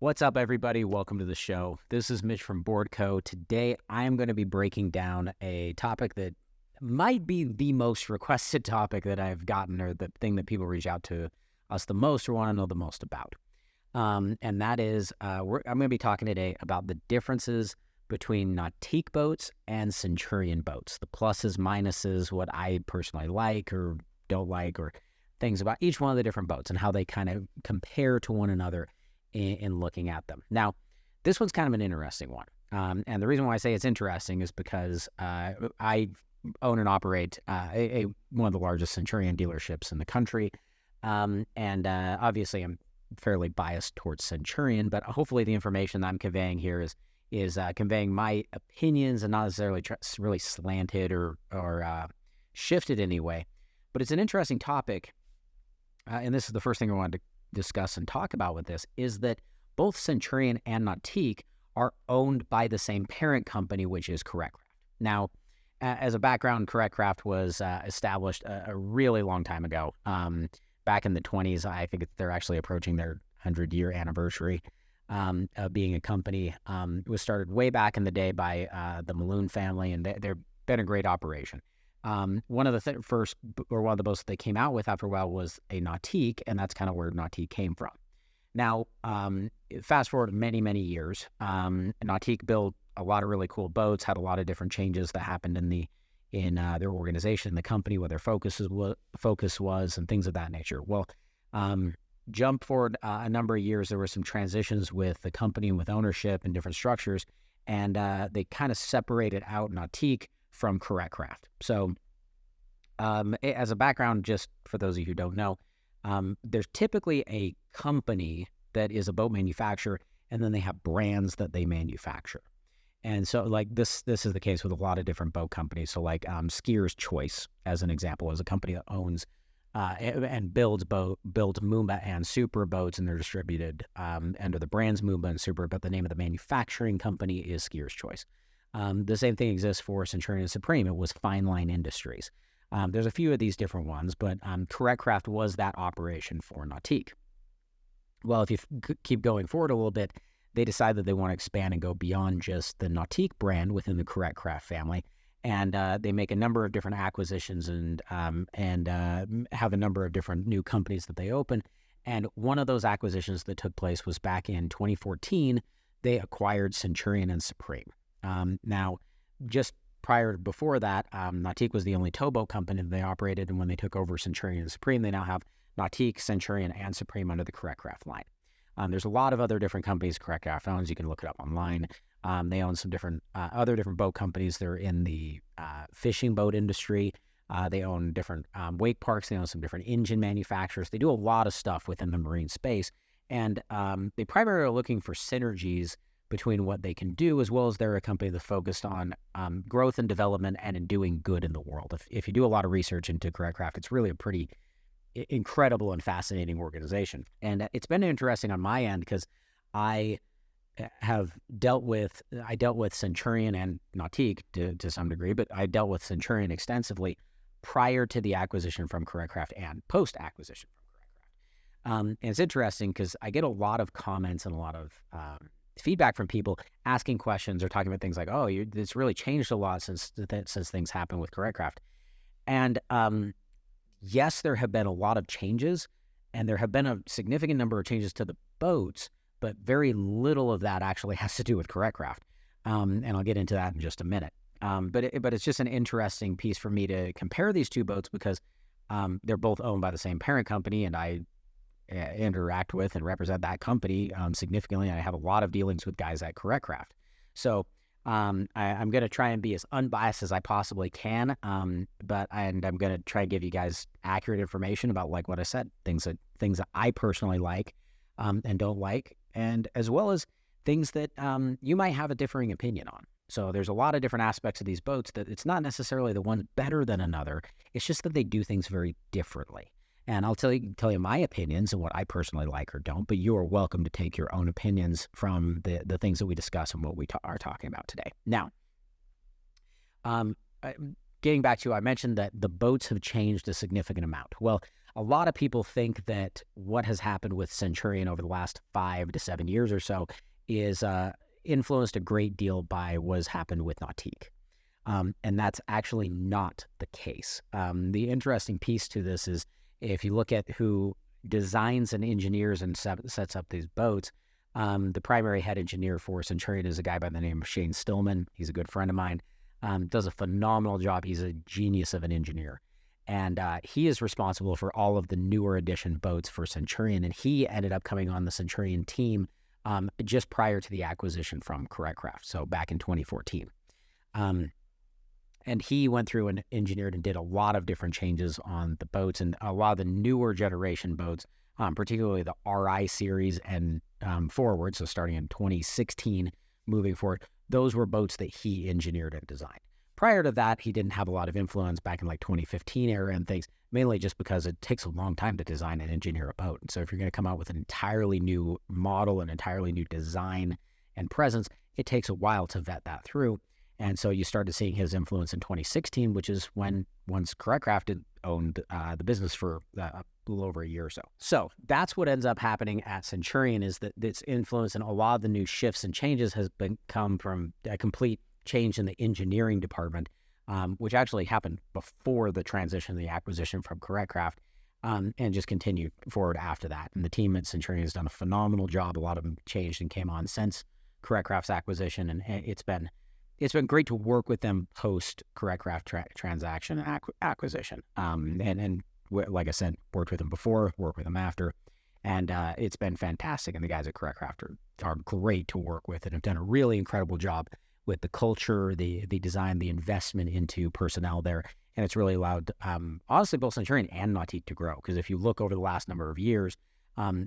What's up, everybody? Welcome to the show. This is Mitch from BoardCo. Today, I am going to be breaking down a topic that might be the most requested topic that I've gotten, or the thing that people reach out to us the most or want to know the most about. And that is, I'm going to be talking today about the differences between Nautique boats and Centurion boats, the pluses, minuses, what I personally like or don't like, or things about each one of the different boats and how they kind of compare to one another in looking at them. Now, this one's kind of an interesting one. And the reason why I say it's interesting is because I own and operate one of the largest Centurion dealerships in the country. And obviously, I'm fairly biased towards Centurion, but hopefully the information that I'm conveying here is conveying my opinions and not necessarily really slanted or shifted in any way. But it's an interesting topic, and this is the first thing I wanted to discuss and talk about with this, is that both Centurion and Nautique are owned by the same parent company, which is CorrectCraft. Now, as a background, CorrectCraft was established a really long time ago. Back in the 20s, I think they're actually approaching their 100-year anniversary of being a company. It was started way back in the day by the Malone family, and they've been a great operation. One of the one of the boats that they came out with after a while was a Nautique, and that's kind of where Nautique came from. Now, fast forward many, many years, Nautique built a lot of really cool boats, had a lot of different changes that happened in their organization, the company, what their focus was, and things of that nature. Well, jump forward a number of years, there were some transitions with the company and with ownership and different structures, and they kind of separated out Nautique from CorrectCraft. So as a background, just for those of you who don't know, there's typically a company that is a boat manufacturer, and then they have brands that they manufacture. And so like this is the case with a lot of different boat companies. So like Skier's Choice, as an example, is a company that owns and builds Moomba and Super boats, and they're distributed under the brands Moomba and Super, but the name of the manufacturing company is Skier's Choice. The same thing exists for Centurion and Supreme. It was Fine Line Industries. There's a few of these different ones, but CorrectCraft was that operation for Nautique. Well, if you keep going forward a little bit, they decide that they want to expand and go beyond just the Nautique brand within the CorrectCraft family, and they make a number of different acquisitions and have a number of different new companies that they open. And one of those acquisitions that took place was back in 2014. They acquired Centurion and Supreme. Now, just before that, Nautique was the only towboat company that they operated, and when they took over Centurion and Supreme, they now have Nautique, Centurion, and Supreme under the CorrectCraft line. There's a lot of other different companies CorrectCraft owns. You can look it up online. They own some different other different boat companies. They're in the fishing boat industry. They own different wake parks. They own some different engine manufacturers. They do a lot of stuff within the marine space, and they primarily are looking for synergies between what they can do, as well as they're a company that's focused on growth and development and in doing good in the world. If you do a lot of research into CorrectCraft, it's really a pretty incredible and fascinating organization. And it's been interesting on my end because I dealt with Centurion and Nautique to some degree, but I dealt with Centurion extensively prior to the acquisition from CorrectCraft and post-acquisition from CorrectCraft. And it's interesting because I get a lot of comments and a lot of feedback from people asking questions or talking about things like, "Oh, it's really changed a lot since things happened with CorrectCraft." And yes, there have been a lot of changes, and there have been a significant number of changes to the boats, but very little of that actually has to do with CorrectCraft. And I'll get into that in just a minute. But it's just an interesting piece for me to compare these two boats because they're both owned by the same parent company, and I interact with and represent that company significantly. I have a lot of dealings with guys at CorrectCraft. So I'm going to try and be as unbiased as I possibly can, and I'm going to try and give you guys accurate information about, like what I said, things that I personally like and don't like, and as well as things that you might have a differing opinion on. So there's a lot of different aspects of these boats that it's not necessarily the one's better than another. It's just that they do things very differently. And I'll tell you my opinions and what I personally like or don't, but you are welcome to take your own opinions from the things that we discuss and what we are talking about today. Now, getting back to, I mentioned that the boats have changed a significant amount. Well, a lot of people think that what has happened with Centurion over the last 5 to 7 years or so is influenced a great deal by what has happened with Nautique. And that's actually not the case. The interesting piece to this is if you look at who designs and engineers and sets up these boats, the primary head engineer for Centurion is a guy by the name of Shane Stillman. He's a good friend of mine. Does a phenomenal job. He's a genius of an engineer. And he is responsible for all of the newer edition boats for Centurion. And he ended up coming on the Centurion team just prior to the acquisition from Correct Craft, so back in 2014. And he went through and engineered and did a lot of different changes on the boats, and a lot of the newer generation boats, particularly the RI series and forward, so starting in 2016, moving forward, those were boats that he engineered and designed. Prior to that, he didn't have a lot of influence back in like 2015 era and things, mainly just because it takes a long time to design and engineer a boat. And so if you're going to come out with an entirely new model, an entirely new design and presence, it takes a while to vet that through. And so you started seeing his influence in 2016, which is when once Correct Craft had owned the business for a little over a year or so. So that's what ends up happening at Centurion, is that its influence and a lot of the new shifts and changes has come from a complete change in the engineering department, which actually happened before the transition, the acquisition from Correct Craft, and just continued forward after that. And the team at Centurion has done a phenomenal job. A lot of them changed and came on since Correct Craft's acquisition, and it's been great to work with them post Correct Craft transaction and acquisition. And like I said, worked with them before, worked with them after, and it's been fantastic. And the guys at Correct Craft are great to work with and have done a really incredible job with the culture, the design, the investment into personnel there. And it's really allowed, honestly, both Centurion and Nautique to grow. Because if you look over the last number of years,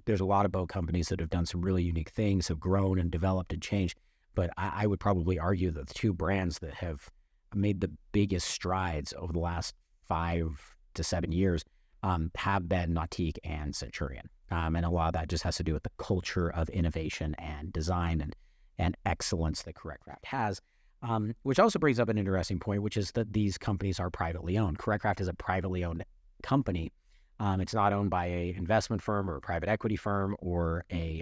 there's a lot of boat companies that have done some really unique things, have grown and developed and changed. But I would probably argue that the two brands that have made the biggest strides over the last 5 to 7 years have been Nautique and Centurion. And a lot of that just has to do with the culture of innovation and design and excellence that Correct Craft has, which also brings up an interesting point, which is that these companies are privately owned. Correct Craft is a privately owned company. It's not owned by an investment firm or a private equity firm or a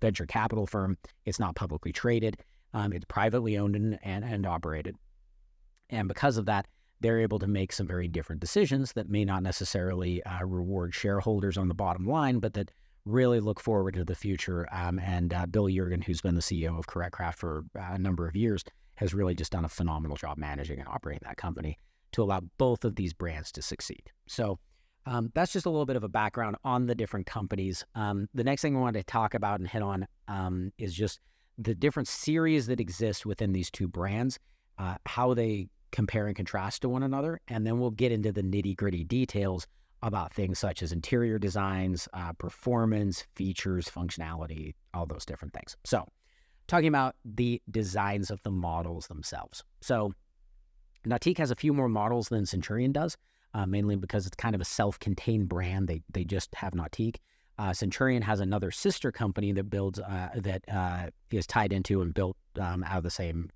venture capital firm. It's not publicly traded. It's privately owned and operated. And because of that, they're able to make some very different decisions that may not necessarily reward shareholders on the bottom line, but that really look forward to the future. And Bill Jurgen, who's been the CEO of Correct Craft for a number of years, has really just done a phenomenal job managing and operating that company to allow both of these brands to succeed. So that's just a little bit of a background on the different companies. The next thing I wanted to talk about and hit on is just the different series that exist within these two brands, how they compare and contrast to one another, and then we'll get into the nitty-gritty details about things such as interior designs, performance, features, functionality, all those different things. So talking about the designs of the models themselves. So Nautique has a few more models than Centurion does, mainly because it's kind of a self-contained brand. They just have Nautique. Centurion has another sister company that builds, that is tied into and built out of the same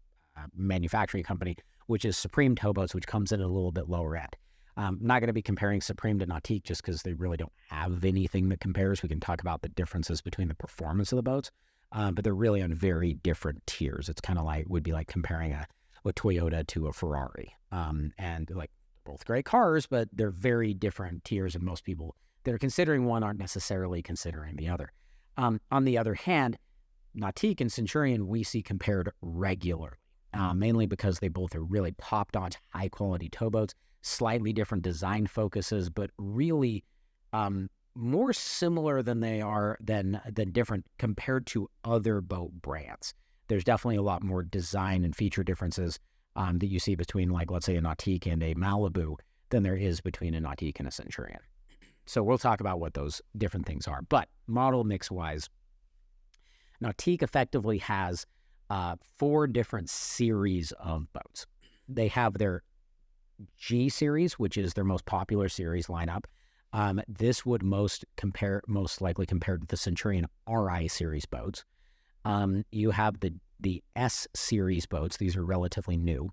manufacturing company, which is Supreme Towboats, which comes in at a little bit lower end. I'm not going to be comparing Supreme to Nautique just because they really don't have anything that compares. We can talk about the differences between the performance of the boats, but they're really on very different tiers. It's kind of like, would be like comparing a Toyota to a Ferrari. And like both great cars, but they're very different tiers, and most people that are considering one aren't necessarily considering the other. On the other hand, Nautique and Centurion we see compared regularly, mainly because they both are really top-notch, high-quality towboats, slightly different design focuses, but really more similar than they are than different compared to other boat brands. There's definitely a lot more design and feature differences that you see between, like, let's say, a Nautique and a Malibu than there is between a Nautique and a Centurion. So we'll talk about what those different things are. But model mix-wise, Nautique effectively has 4 different series of boats. They have their G series, which is their most popular series lineup. This would most likely compare to the Centurion RI series boats. You have the S series boats. These are relatively new.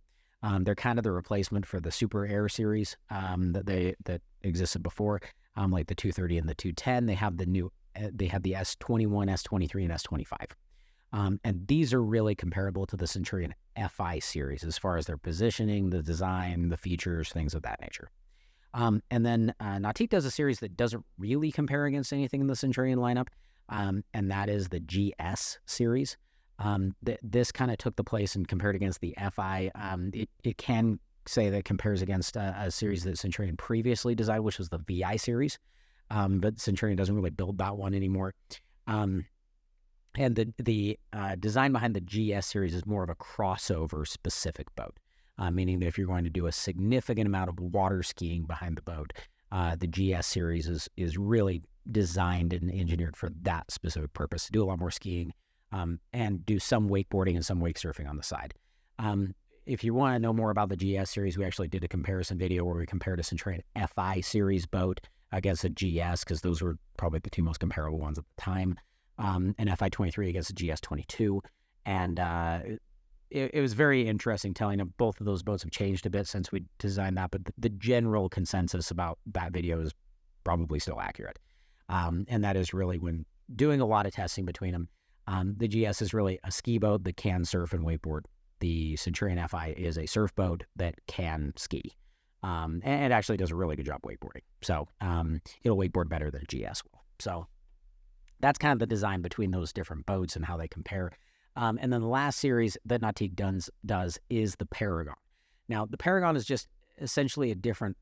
They're kind of the replacement for the Super Air series that existed before. like the 230 and the 210. They have they have the S21, S23, and S25. And these are really comparable to the Centurion FI series as far as their positioning, the design, the features, things of that nature. And then Nautique does a series that doesn't really compare against anything in the Centurion lineup, and that is the GS series. This kind of took the place and compared against the FI. It can say that it compares against a series that Centurion previously designed, which was the VI series, but Centurion doesn't really build that one anymore. And the design behind the GS series is more of a crossover specific boat, meaning that if you're going to do a significant amount of water skiing behind the boat, the GS series is really designed and engineered for that specific purpose, to do a lot more skiing and do some wakeboarding and some wake surfing on the side. If you want to know more about the GS series, we actually did a comparison video where we compared a Centurion FI series boat against a GS, because those were probably the two most comparable ones at the time. An FI-23 against a GS-22. And it was very interesting telling them both of those boats have changed a bit since we designed that, but the general consensus about that video is probably still accurate. And that is really when doing a lot of testing between them. The GS is really a ski boat that can surf and wakeboard. The Centurion FI is a surf boat that can ski. And it actually does a really good job wakeboarding. So it'll wakeboard better than a GS will. So that's kind of the design between those different boats and how they compare. And then the last series that Nautique does is the Paragon. Now, the Paragon is just essentially a different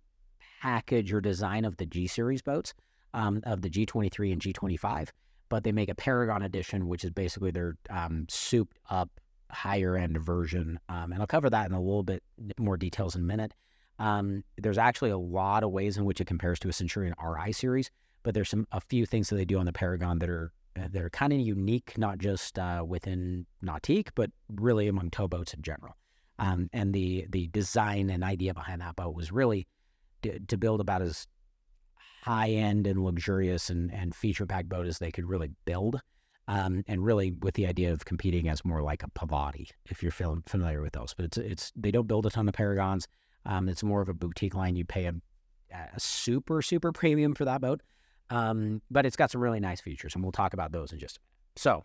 package or design of the G series boats, of the G23 and G25, but they make a Paragon edition, which is basically their souped up higher end version. And I'll cover that in a little bit more details in a minute. There's actually a lot of ways in which it compares to a Centurion RI series, but there's a few things that they do on the Paragon that are kind of unique, not just within Nautique, but really among towboats in general. And the design and idea behind that boat was really to build about as high-end and luxurious and feature-packed boat as they could really build, and really with the idea of competing as more like a Pavati, if you're familiar with those. But they don't build a ton of Paragons. It's more of a boutique line. You pay a super, super premium for that boat. But it's got some really nice features, and we'll talk about those in just a minute. So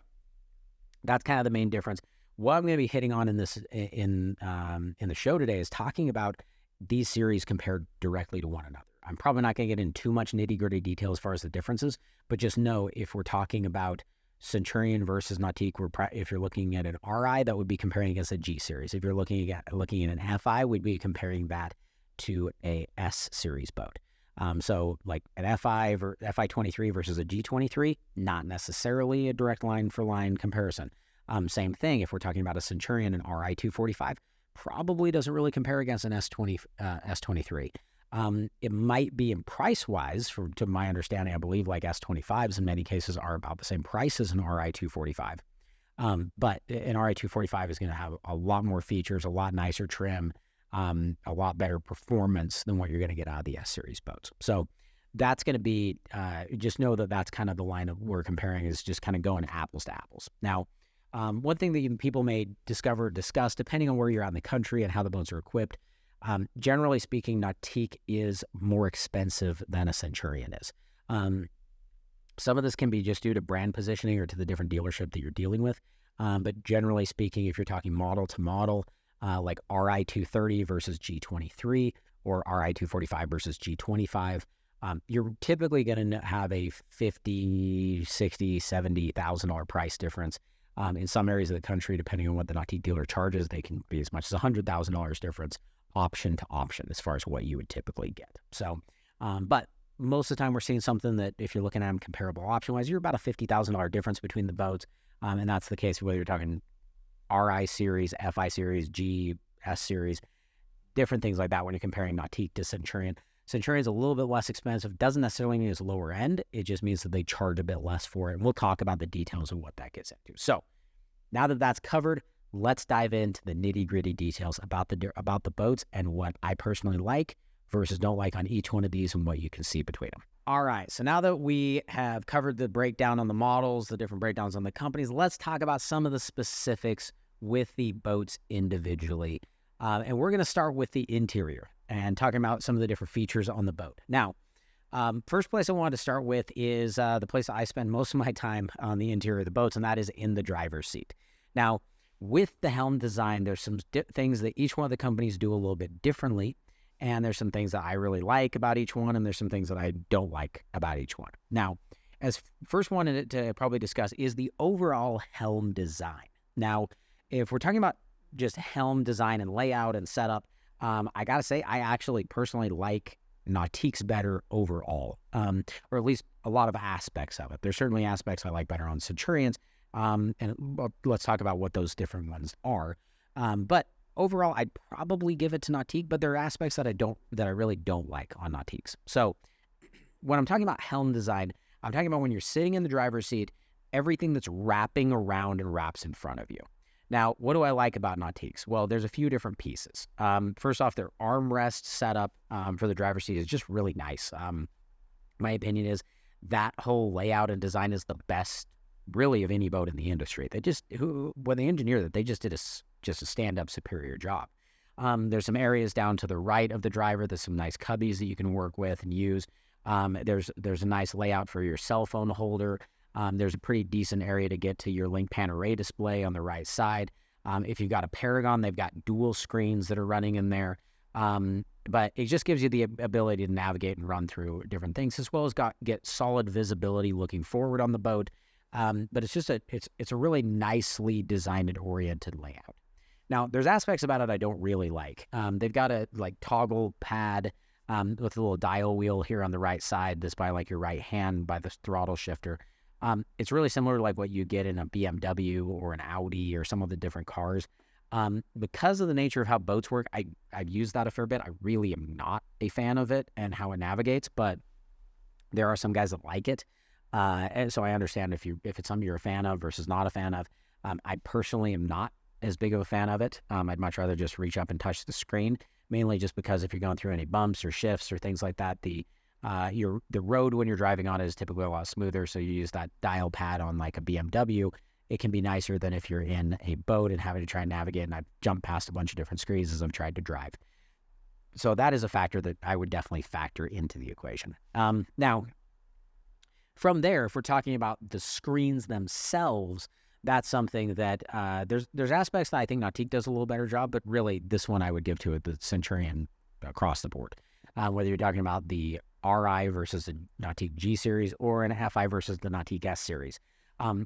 that's kind of the main difference. What I'm going to be hitting on in the show today is talking about these series compared directly to one another. I'm probably not going to get into too much nitty-gritty detail as far as the differences, but just know if we're talking about Centurion versus Nautique, if you're looking at an RI, that would be comparing against a G series. If you're looking at an FI, we'd be comparing that to a S series boat. So like an FI or FI-23 versus a G23, not necessarily a direct line for line comparison. Same thing if we're talking about a Centurion and RI 245, probably doesn't really compare against an S23. It might be in price wise, to my understanding, I believe like S25s in many cases are about the same price as an RI 245. But an RI 245 is going to have a lot more features, a lot nicer trim, a lot better performance than what you're going to get out of the S-Series boats. So that's going to be, just know that that's kind of the line of we're comparing, is just kind of going apples to apples. Now, one thing that people may discuss, depending on where you're at in the country and how the boats are equipped, generally speaking, Nautique is more expensive than a Centurion is. Some of this can be just due to brand positioning or to the different dealership that you're dealing with. But generally speaking, if you're talking model to model, like RI 230 versus G23 or RI 245 versus G25, you're typically going to have a $50,000, $60,000, $70,000 price difference. In some areas of the country, depending on what the Nautique dealer charges, they can be as much as $100,000 difference option to option as far as what you would typically get. So, but most of the time we're seeing something that if you're looking at them comparable option-wise, you're about a $50,000 difference between the boats. And that's the case whether you're talking RI series, FI series, GS series, different things like that when you're comparing Nautique to Centurion. Centurion's a little bit less expensive. Doesn't necessarily mean it's lower end. It just means that they charge a bit less for it. And we'll talk about the details of what that gets into. So now that that's covered, let's dive into the nitty-gritty details about the boats and what I personally like versus don't like on each one of these and what you can see between them. All right, so now that we have covered the breakdown on the models, the different breakdowns on the companies, let's talk about some of the specifics with the boats individually. And we're going to start with the interior and talking about some of the different features on the boat. Now, First place I wanted to start with is the place I spend most of my time on the interior of the boats, and that is in the driver's seat. Now, with the helm design, there's some things that each one of the companies do a little bit differently, and there's some things that I really like about each one, and there's some things that I don't like about each one. Now, as first one to probably discuss is the overall helm design. Now, if we're talking about just helm design and layout and setup, I gotta say, I actually personally like Nautique's better overall, or at least a lot of aspects of it. There's certainly aspects I like better on Centurions, and let's talk about what those different ones are. But overall, I'd probably give it to Nautique, but there are aspects that I really don't like on Nautique's. So when I'm talking about helm design, I'm talking about when you're sitting in the driver's seat, everything that's wrapping around and wraps in front of you. Now, what do I like about Nautique's? Well, there's a few different pieces. First off, their armrest setup for the driver's seat is just really nice. My opinion is that whole layout and design is the best, really, of any boat in the industry. When they engineered it, they just did a stand-up superior job. There's some areas down to the right of the driver. There's some nice cubbies that you can work with and use. There's a nice layout for your cell phone holder. There's a pretty decent area to get to your link pan array display on the right side. If you've got a Paragon, they've got dual screens that are running in there. But it just gives you the ability to navigate and run through different things, as well as get solid visibility looking forward on the boat. But it's just it's a really nicely designed and oriented layout. Now, there's aspects about it I don't really like. They've got a toggle pad with a little dial wheel here on the right side that's by your right hand by the throttle shifter. It's really similar to what you get in a BMW or an Audi or some of the different cars. Because of the nature of how boats work, I've used that a fair bit. I really am not a fan of it and how it navigates, but there are some guys that like it. And so I understand if it's something you're a fan of versus not a fan of. I personally am not as big of a fan of it. I'd much rather just reach up and touch the screen, mainly just because if you're going through any bumps or shifts or things like that, the road when you're driving on it is typically a lot smoother. So you use that dial pad on a BMW. It can be nicer than if you're in a boat and having to try and navigate. And I've jumped past a bunch of different screens as I've tried to drive. So that is a factor that I would definitely factor into the equation. Now, from there, if we're talking about the screens themselves, that's something that there's aspects that I think Nautique does a little better job, but really this one I would give to the Centurion across the board. Whether you're talking about the RI versus the Nautique G series or an FI versus the Nautique S series.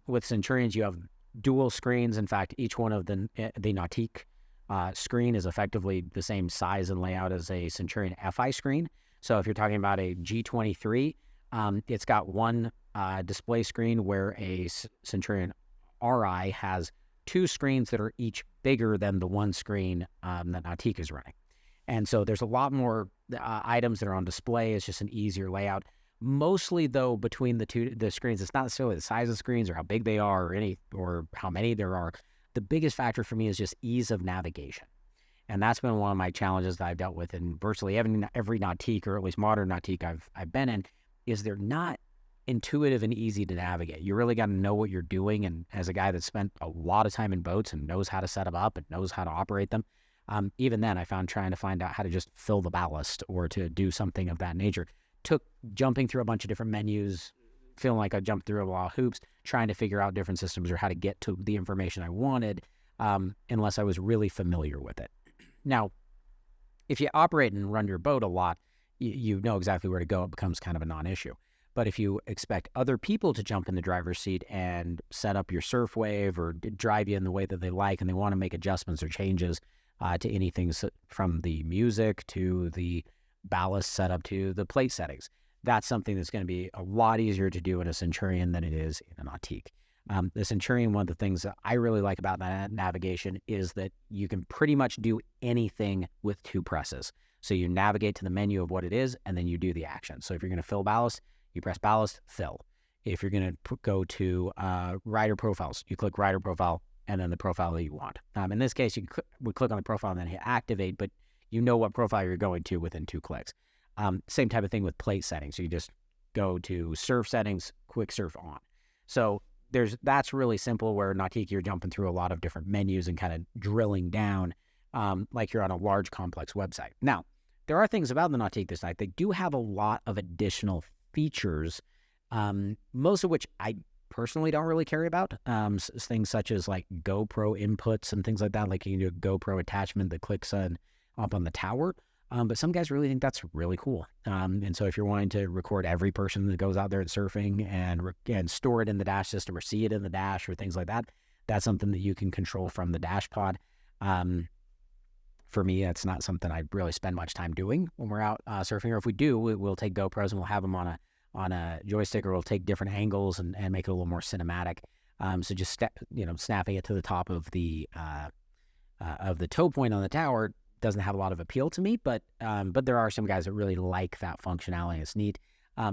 With Centurions, you have dual screens. In fact, each one of the Nautique screen is effectively the same size and layout as a Centurion FI screen. So if you're talking about a G23, it's got one display screen where a Centurion RI has two screens that are each bigger than the one screen that Nautique is running. And so there's a lot more items that are on display. It's just an easier layout. Mostly, though, between the screens, it's not necessarily the size of screens or how big they are or how many there are. The biggest factor for me is just ease of navigation. And that's been one of my challenges that I've dealt with in virtually every Nautique, or at least modern Nautique I've been in, is they're not intuitive and easy to navigate. You really got to know what you're doing. And as a guy that's spent a lot of time in boats and knows how to set them up and knows how to operate them, even then I found trying to find out how to just fill the ballast or to do something of that nature took jumping through a bunch of different menus, feeling like I jumped through a lot of hoops, trying to figure out different systems or how to get to the information I wanted, unless I was really familiar with it. Now, if you operate and run your boat a lot, you know exactly where to go. It becomes kind of a non-issue. But if you expect other people to jump in the driver's seat and set up your surf wave or drive you in the way that they like, and they want to make adjustments or changes to anything from the music to the ballast setup to the plate settings, that's something that's going to be a lot easier to do in a Centurion than it is in a Nautique. The Centurion, one of the things that I really like about that navigation is that you can pretty much do anything with two presses. So you navigate to the menu of what it is, and then you do the action. So if you're going to fill ballast, you press ballast, fill. If you're going to go to rider profiles, you click rider profile, and then the profile that you want. In this case, you would click on the profile and then hit activate, but you know what profile you're going to within 2 clicks. Same type of thing with plate settings. So you just go to surf settings, quick surf on. So that's really simple, where Nautique, you're jumping through a lot of different menus and kind of drilling down like you're on a large complex website. Now, there are things about the Nautique this night. They do have a lot of additional features, most of which I personally don't really care about. Things such as like GoPro inputs and things like that. Like you can do a GoPro attachment that clicks up on the tower. But some guys really think that's really cool. And so if you're wanting to record every person that goes out there and surfing and store it in the dash system or see it in the dash or things like that, that's something that you can control from the dash pod. For me, that's not something I really spend much time doing when we're out surfing. Or if we do, we'll take GoPros and we'll have them on a joystick, or we'll take different angles and make it a little more cinematic. So just snapping it to the top of the toe point on the tower doesn't have a lot of appeal to me, but there are some guys that really like that functionality. It's neat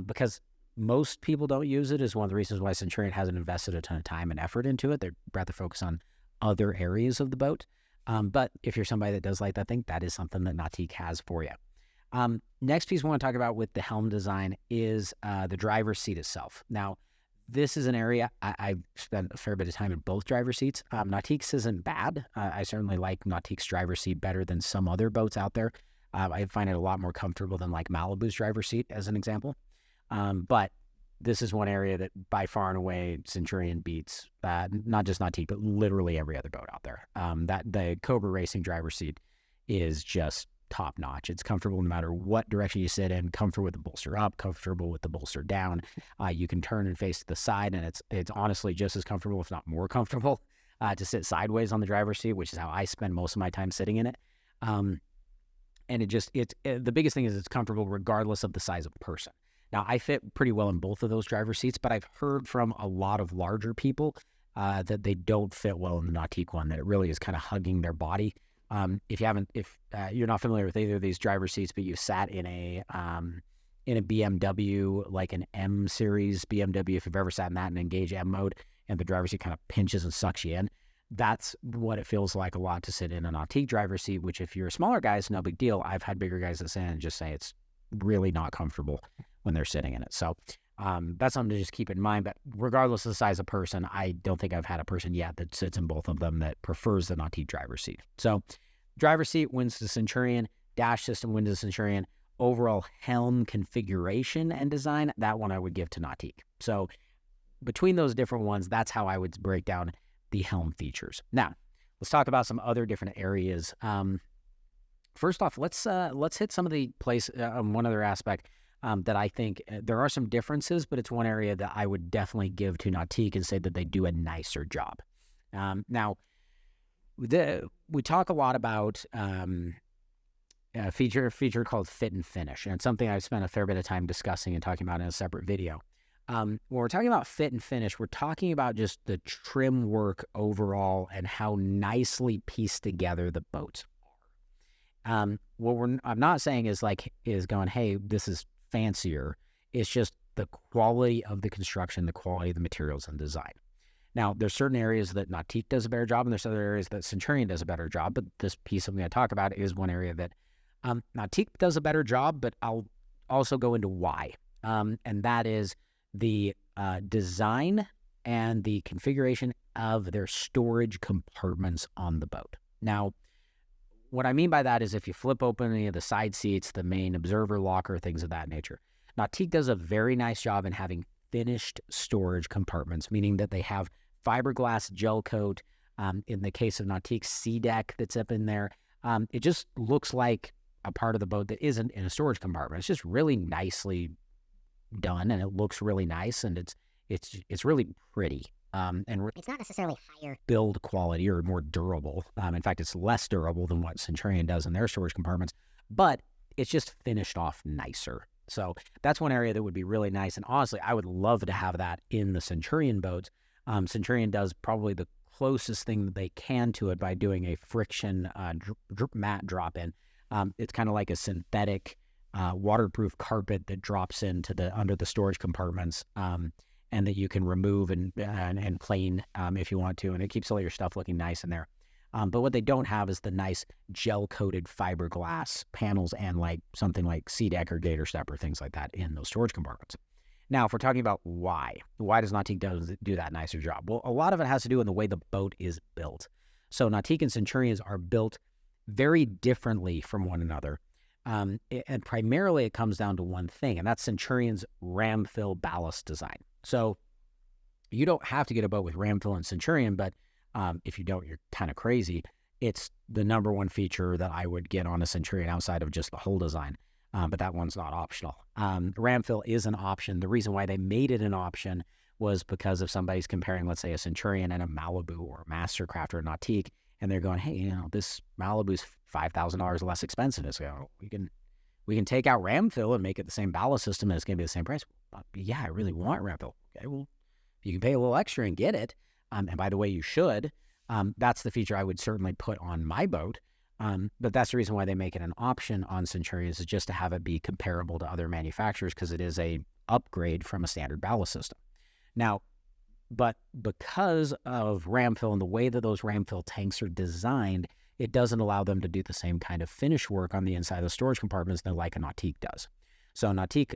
because most people don't use it. Is one of the reasons why Centurion hasn't invested a ton of time and effort into it. They'd rather focus on other areas of the boat. But if you're somebody that does like that thing, that is something that Nautique has for you. Next piece we want to talk about with the helm design is the driver's seat itself. Now, this is an area I've spent a fair bit of time in both driver seats. Nautique's isn't bad. I certainly like Nautique's driver seat better than some other boats out there. I find it a lot more comfortable than like Malibu's driver seat, as an example. But this is one area that by far and away Centurion beats not just Nautique, but literally every other boat out there. That the Cobra Racing driver seat is just top notch. It's comfortable no matter what direction you sit in, comfortable with the bolster up, comfortable with the bolster down. You can turn and face to the side, and it's honestly just as comfortable, if not more comfortable, to sit sideways on the driver's seat, which is how I spend most of my time sitting in it. And the biggest thing is it's comfortable regardless of the size of person. Now, I fit pretty well in both of those driver seats, but I've heard from a lot of larger people that they don't fit well in the Nautique one, that it really is kind of hugging their body. If you're not familiar with either of these driver seats, but you sat in a BMW, like an M series BMW, if you've ever sat in that in Engage M mode, and the driver seat kind of pinches and sucks you in, that's what it feels like a lot to sit in a Nautique driver seat, which if you're a smaller guy, it's no big deal. I've had bigger guys that sit in and just say it's really not comfortable when they're sitting in it. So that's something to just keep in mind. But regardless of the size of person, I don't think I've had a person yet that sits in both of them that prefers the Nautique driver seat. So driver seat wins the Centurion, dash system wins the Centurion. Overall helm configuration and design, that one I would give to Nautique. So between those different ones, that's how I would break down the helm features. Now, let's talk about some other different areas. First off, let's hit some of the one other aspect that I think there are some differences, but it's one area that I would definitely give to Nautique and say that they do a nicer job. Now, we talk a lot about a feature called fit and finish, and it's something I've spent a fair bit of time discussing and talking about in a separate video. When we're talking about fit and finish, we're talking about just the trim work overall and how nicely pieced together the boats are. What I'm not saying is going, hey, this is fancier. It's just the quality of the construction, the quality of the materials and design. Now, there's certain areas that Nautique does a better job, and there's other areas that Centurion does a better job, but this piece I'm going to talk about is one area that Nautique does a better job, but I'll also go into why. And that is the design and the configuration of their storage compartments on the boat. Now, what I mean by that is if you flip open any of the side seats, the main observer locker, things of that nature, Nautique does a very nice job in having finished storage compartments, meaning that they have fiberglass gel coat. In the case of Nautique's sea deck that's up in there, it just looks like a part of the boat that isn't in a storage compartment. It's just really nicely done, and it looks really nice, and it's really pretty. And it's not necessarily higher build quality or more durable. In fact, it's less durable than what Centurion does in their storage compartments, but it's just finished off nicer. So that's one area that would be really nice. And honestly, I would love to have that in the Centurion boats. Centurion does probably the closest thing that they can to it by doing a friction mat drop-in. It's kind of like a synthetic waterproof carpet that drops into under the storage compartments, and that you can remove and clean if you want to, and it keeps all your stuff looking nice in there. But what they don't have is the nice gel-coated fiberglass panels and like something like sea deck or gator step or things like that in those storage compartments. Now, if we're talking about why does Nautique do that nicer job? Well, a lot of it has to do with the way the boat is built. So Nautique and Centurions are built very differently from one another, And primarily it comes down to one thing, and that's Centurion's ram fill ballast design. So you don't have to get a boat with ram fill and Centurion, but if you don't, you're kind of crazy. It's the number one feature that I would get on a Centurion outside of just the hull design, but that one's not optional. Ram fill is an option. The reason why they made it an option was because if somebody's comparing, let's say, a Centurion and a Malibu or a Mastercraft or a Nautique, and they're going, hey, this Malibu's $5,000 less expensive. It's like, we can take out ram fill and make it the same ballast system, and it's going to be the same price. But yeah, I really want ram fill. Okay, well, you can pay a little extra and get it. And by the way, you should. That's the feature I would certainly put on my boat. But that's the reason why they make it an option on Centurions, is just to have it be comparable to other manufacturers, because it is a upgrade from a standard ballast system. Now, but because of ram fill and the way that those ram fill tanks are designed, it doesn't allow them to do the same kind of finish work on the inside of the storage compartments that like a Nautique does. So Nautique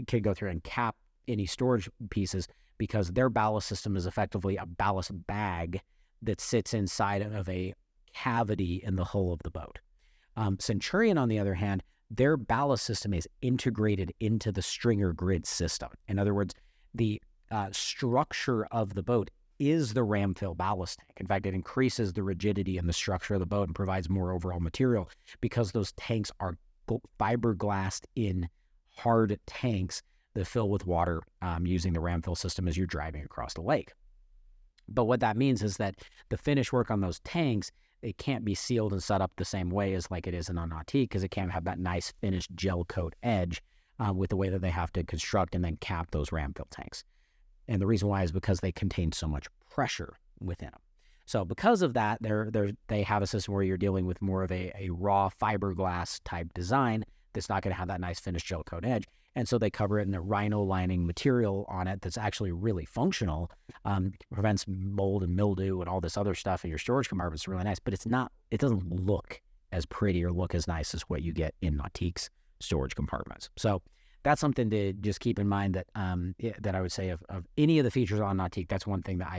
can go through and cap any storage pieces because their ballast system is effectively a ballast bag that sits inside of a cavity in the hull of the boat. Centurion, on the other hand, their ballast system is integrated into the stringer grid system. In other words, the structure of the boat is the ram fill ballast tank. In fact, it increases the rigidity and the structure of the boat and provides more overall material because those tanks are fiberglassed in hard tanks that fill with water using the ram fill system as you're driving across the lake. But what that means is that the finish work on those tanks, it can't be sealed and set up the same way as like it is in a Nautique, because it can't have that nice finished gel coat edge with the way that they have to construct and then cap those ram fill tanks. And the reason why is because they contain so much pressure within them. So because of that, they have a system where you're dealing with more of a raw fiberglass type design that's not going to have that nice finished gel coat edge. And so they cover it in a rhino lining material on it that's actually really functional, prevents mold and mildew and all this other stuff in your storage compartments. It's really nice, but it doesn't look as pretty or look as nice as what you get in Nautique's storage compartments. So that's something to just keep in mind, that that I would say of any of the features on Nautique, that's one thing that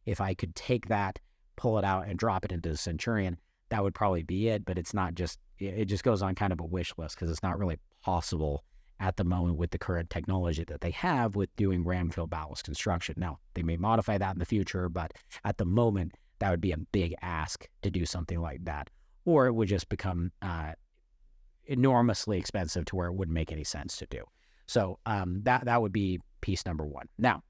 if I could take that, pull it out and drop it into the Centurion, that would probably be it. But it's not just, it just goes on kind of a wish list, because it's not really possible at the moment with the current technology that they have with doing ram fill ballast construction. Now, they may modify that in the future, but at the moment, that would be a big ask to do something like that. Or it would just become enormously expensive to where it wouldn't make any sense to do. So that would be piece number one. Now,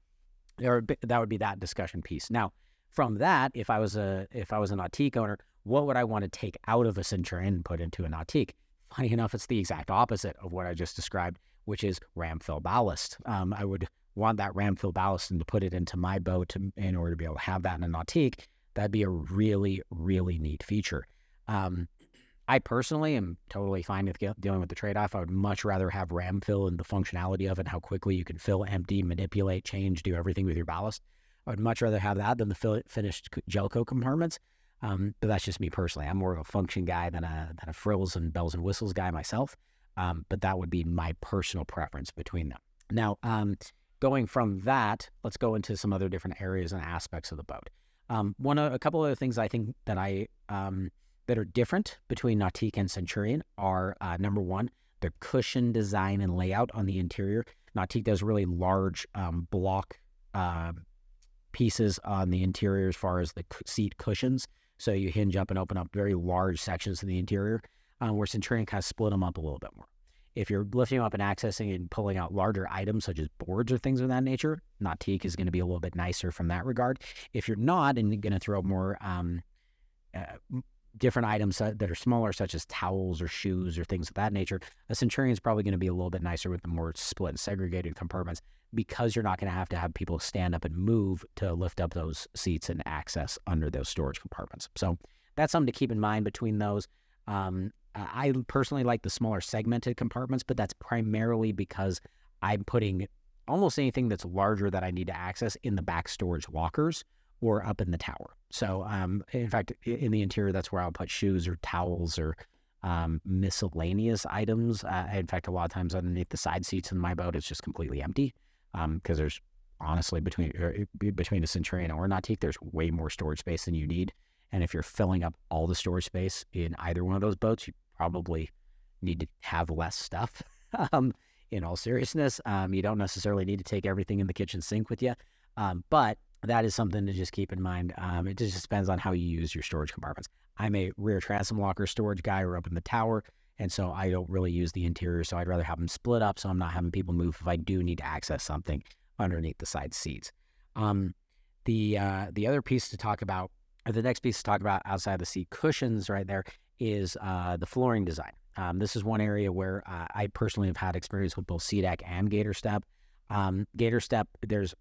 that would be that discussion piece. Now, from that, if I was a Nautique owner, what would I want to take out of a Centurion and put into a Nautique? Funny enough, it's the exact opposite of what I just described, which is ram fill ballast. I would want that ram fill ballast and to put it into my boat in order to be able to have that in a Nautique. That'd be a really, really neat feature. I personally am totally fine with dealing with the trade-off. I would much rather have ram fill and the functionality of it, how quickly you can fill, empty, manipulate, change, do everything with your ballast. I would much rather have that than the finished gel coat compartments. But that's just me personally. I'm more of a function guy than a frills and bells and whistles guy myself. But that would be my personal preference between them. Now, going from that, let's go into some other different areas and aspects of the boat. A couple other things I think that that are different between Nautique and Centurion are, number one, the cushion design and layout on the interior. Nautique does really large block pieces on the interior as far as the seat cushions. So you hinge up and open up very large sections of the interior, where Centurion kind of split them up a little bit more. If you're lifting them up and accessing and pulling out larger items such as boards or things of that nature, Nautique is going to be a little bit nicer from that regard. If you're not and you're going to throw more different items that are smaller, such as towels or shoes or things of that nature, a Centurion is probably going to be a little bit nicer with the more split and segregated compartments, because you're not going to have people stand up and move to lift up those seats and access under those storage compartments. So that's something to keep in mind between those. I personally like the smaller segmented compartments, but that's primarily because I'm putting almost anything that's larger that I need to access in the back storage lockers or up in the tower. So in fact, in the interior, that's where I'll put shoes or towels or miscellaneous items. In fact, a lot of times underneath the side seats in my boat, it's just completely empty, because there's honestly between a Centurion or a Nautique, there's way more storage space than you need. And if you're filling up all the storage space in either one of those boats, you probably need to have less stuff. In all seriousness, you don't necessarily need to take everything in the kitchen sink with you, but that is something to just keep in mind. It just depends on how you use your storage compartments. I'm a rear transom locker storage guy. We're up in the tower, and so I don't really use the interior, so I'd rather have them split up so I'm not having people move if I do need to access something underneath the side seats. The other piece to talk about, or the next piece to talk about outside the seat cushions right there is the flooring design. This is one area where I personally have had experience with both SeaDek and Gator Step. Gator Step, there's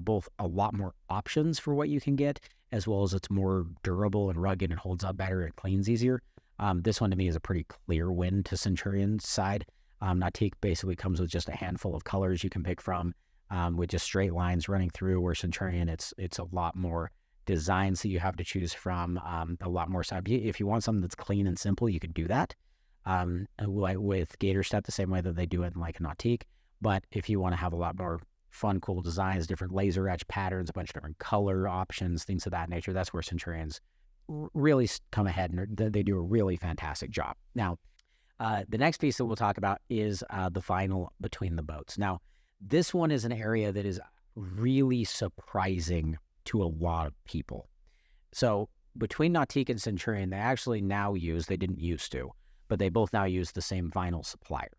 both a lot more options for what you can get, as well as it's more durable and rugged and holds up better and cleans easier. This one to me is a pretty clear win to Centurion's side. Nautique basically comes with just a handful of colors you can pick from, with just straight lines running through, where Centurion, it's a lot more designs that you have to choose from, a lot more side. If you want something that's clean and simple, you could do that. With Gator Step, the same way that they do it in like a Nautique. But if you want to have a lot more fun, cool designs, different laser etch patterns, a bunch of different color options, things of that nature, that's where Centurions really come ahead, and they do a really fantastic job. Now, the next piece that we'll talk about is the vinyl between the boats. Now, this one is an area that is really surprising to a lot of people. So between Nautique and Centurion, they actually now use, they didn't used to, but they both now use the same vinyl supplier.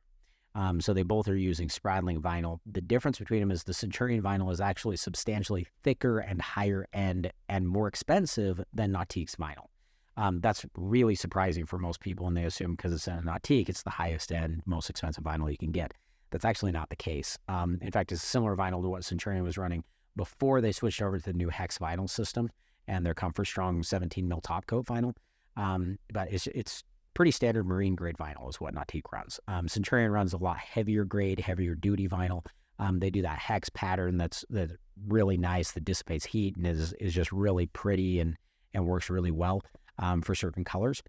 So they both are using Spradling vinyl. The difference between them is the Centurion vinyl is actually substantially thicker and higher end and more expensive than Nautique's vinyl. That's really surprising for most people, and they assume because it's a Nautique, it's the highest end, most expensive vinyl you can get. That's actually not the case. In fact, it's a similar vinyl to what Centurion was running before they switched over to the new Hex vinyl system and their Comfort Strong 17 mil top coat vinyl. But it's pretty standard marine grade vinyl is what Nautique runs. Centurion runs a lot heavier grade, heavier duty vinyl. They do that hex pattern that's really nice, that dissipates heat and is just really pretty and works really well for certain colors.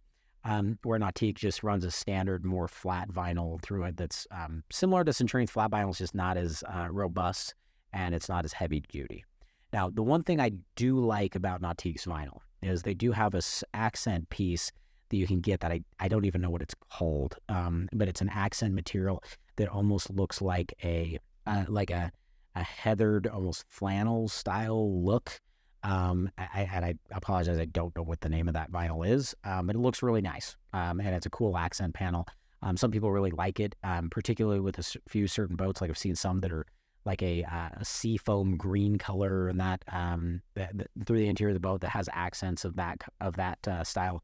Where Nautique just runs a standard, more flat vinyl through it that's similar to Centurion's flat vinyl, it's just not as robust and it's not as heavy duty. Now, the one thing I do like about Nautique's vinyl is they do have a accent piece that you can get that I don't even know what it's called, but it's an accent material that almost looks like a heathered, almost flannel style look. I apologize, I don't know what the name of that vinyl is, but it looks really nice, and it's a cool accent panel. Some people really like it, particularly with a few certain boats. Like I've seen some that are like a sea foam green color, and that through the interior of the boat that has accents of that style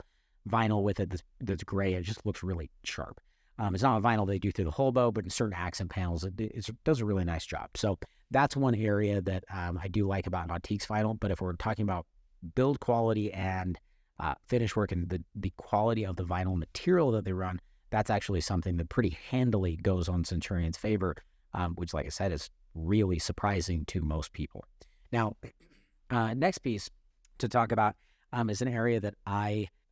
vinyl with it that's gray. It just looks really sharp. It's not a vinyl they do through the whole boat, but in certain accent panels, it does a really nice job. So that's one area that I do like about Nautique's vinyl. But if we're talking about build quality and finish work and the quality of the vinyl material that they run, that's actually something that pretty handily goes on Centurion's favor, which, like I said, is really surprising to most people. Now, next piece to talk about is an area that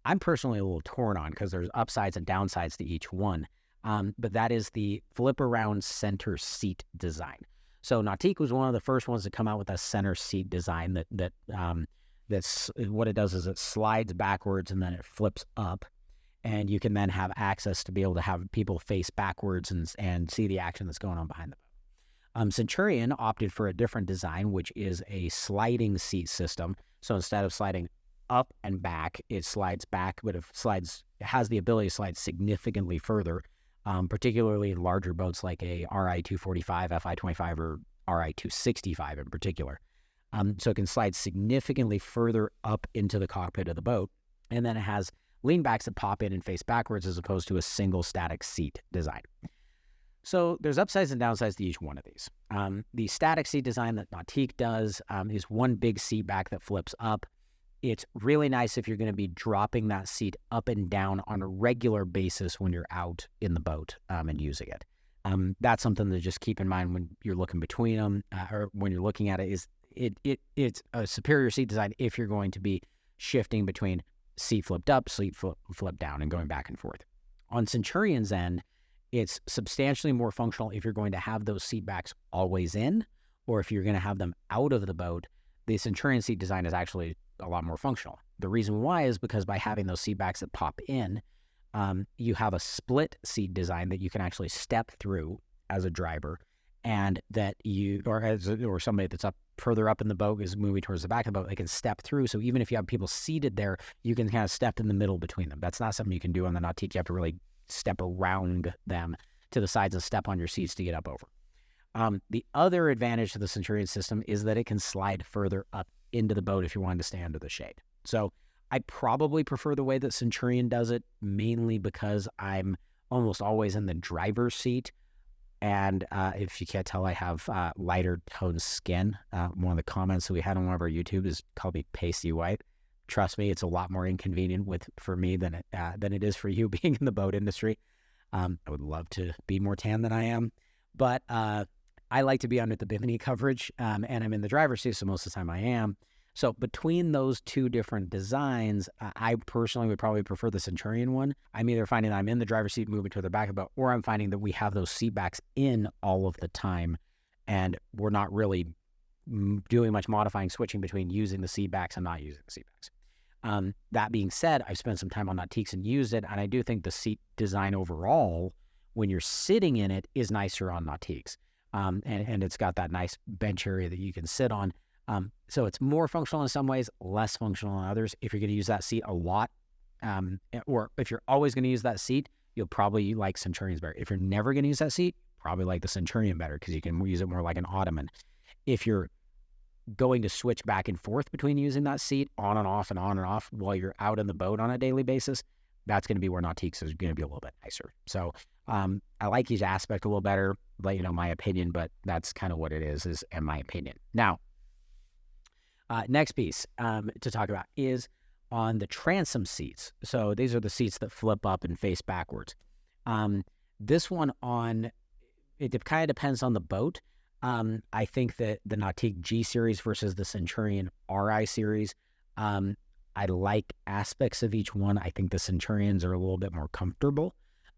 I'm personally a little torn on because there's upsides and downsides to each one. But that is the flip around center seat design. So Nautique was one of the first ones to come out with a center seat design that's what it does is it slides backwards and then it flips up, and you can then have access to be able to have people face backwards and see the action that's going on behind the boat. Centurion opted for a different design, which is a sliding seat system. So instead of sliding up and back, it slides back, but it has the ability to slide significantly further, particularly in larger boats like a RI 245, FI 25, or RI 265 in particular. So it can slide significantly further up into the cockpit of the boat, and then it has lean backs that pop in and face backwards as opposed to a single static seat design. So there's upsides and downsides to each one of these. The static seat design that Nautique does is one big seat back that flips up. It's really nice if you're going to be dropping that seat up and down on a regular basis when you're out in the boat and using it. That's something to just keep in mind when you're looking between them, or when you're looking at it. Is it's a superior seat design if you're going to be shifting between seat flipped up, seat flipped down, and going back and forth. On Centurion's end, it's substantially more functional if you're going to have those seat backs always in, or if you're going to have them out of the boat. The Centurion seat design is actually a lot more functional. The reason why is because by having those seat backs that pop in, you have a split seat design that you can actually step through as a driver, and that or somebody that's up further up in the boat is moving towards the back of the boat, they can step through. So even if you have people seated there, you can kind of step in the middle between them. That's not something you can do on the Nautique. You have to really step around them to the sides and step on your seats to get up over. The other advantage to the Centurion system is that it can slide further up into the boat if you wanted to stay under the shade. So I probably prefer the way that Centurion does it, mainly because I'm almost always in the driver's seat. And if you can't tell, I have lighter toned skin. One of the comments that we had on one of our YouTube is called me pasty white. Trust me, it's a lot more inconvenient for me than it is for you being in the boat industry. I would love to be more tan than I am, but I like to be under the bimini coverage, and I'm in the driver's seat, so most of the time I am. So between those two different designs, I personally would probably prefer the Centurion one. I'm either finding that I'm in the driver's seat moving to the back of the boat, or I'm finding that we have those seat backs in all of the time, and we're not really doing much modifying, switching between using the seat backs and not using the seat backs. That being said, I've spent some time on Nautiques and used it, and I do think the seat design overall, when you're sitting in it, is nicer on Nautiques. And it's got that nice bench area that you can sit on. So it's more functional in some ways, less functional in others. If you're going to use that seat a lot, or if you're always going to use that seat, you'll probably like Centurions better. If you're never going to use that seat, probably like the Centurion better because you can use it more like an ottoman. If you're going to switch back and forth between using that seat on and off while you're out in the boat on a daily basis, that's going to be where Nautiques is going to be a little bit nicer. So I like each aspect a little better, let you know my opinion, but that's kind of what it is in my opinion. Now, next piece to talk about is on the transom seats. So these are the seats that flip up and face backwards. This one it kind of depends on the boat. I think that the Nautique G series versus the Centurion RI series, I like aspects of each one. I think the Centurions are a little bit more comfortable.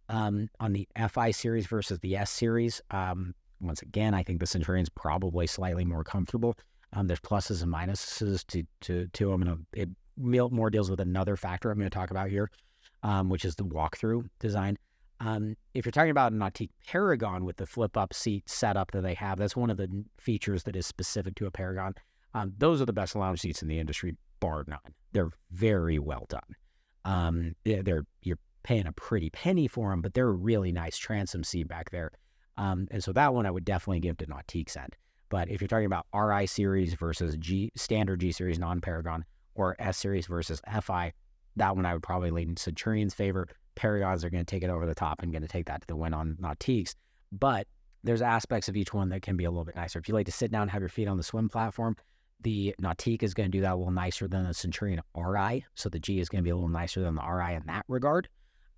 On the FI series versus the S series, once again, I think the Centurion's probably slightly more comfortable. There's pluses and minuses to them. It more deals with another factor I'm going to talk about here, which is the walkthrough design. If you're talking about a Nautique Paragon with the flip-up seat setup that they have, that's one of the features that is specific to a Paragon. Those are the best lounge seats in the industry, bar none. They're very well done. You're paying a pretty penny for them, but they're a really nice transom seat back there. And so that one I would definitely give to Nautique's end. But if you're talking about RI series versus standard G series non-Paragon, or S series versus FI, that one I would probably lean in Centurion's favor. Paragons are going to take it over the top and going to take that to the win on Nautique's. But there's aspects of each one that can be a little bit nicer. If you like to sit down and have your feet on the swim platform, the Nautique is going to do that a little nicer than the Centurion RI. So the G is going to be a little nicer than the RI in that regard.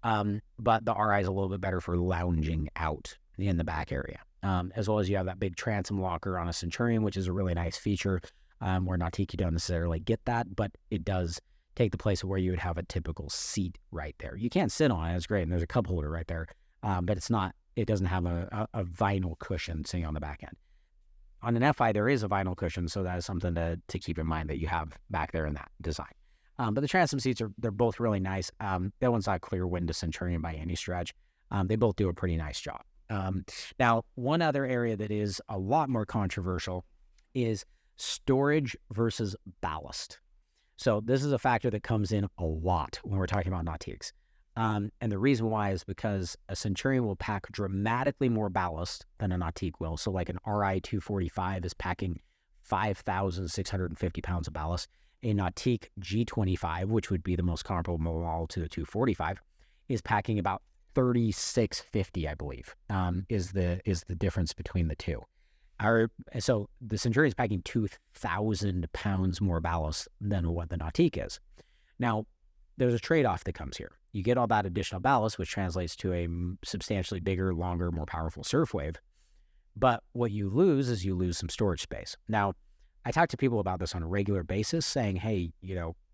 But the RI is a little bit better for lounging out in the back area. As well as you have that big transom locker on a Centurion, which is a really nice feature, where Nautique, you don't necessarily get that, but it does take the place of where you would have a typical seat right there. You can't sit on it, it's great, and there's a cup holder right there, but it doesn't have a vinyl cushion sitting on the back end. On an FI, there is a vinyl cushion, so that is something to keep in mind that you have back there in that design. But the transom seats they're both really nice. That one's not a clear win to Centurion by any stretch. They both do a pretty nice job. Now, one other area that is a lot more controversial is storage versus ballast. So this is a factor that comes in a lot when we're talking about Nautiques. And the reason why is because a Centurion will pack dramatically more ballast than a Nautique will. So like an RI 245 is packing 5,650 pounds of ballast. A Nautique G25, which would be the most comparable model to the 245, is packing about 3,650, I believe, is the difference between the two. So the Centurion is packing 2,000 pounds more ballast than what the Nautique is. Now, there's a trade-off that comes here. You get all that additional ballast, which translates to a substantially bigger, longer, more powerful surf wave. But what you lose is you lose some storage space. Now, I talk to people about this on a regular basis, saying, hey,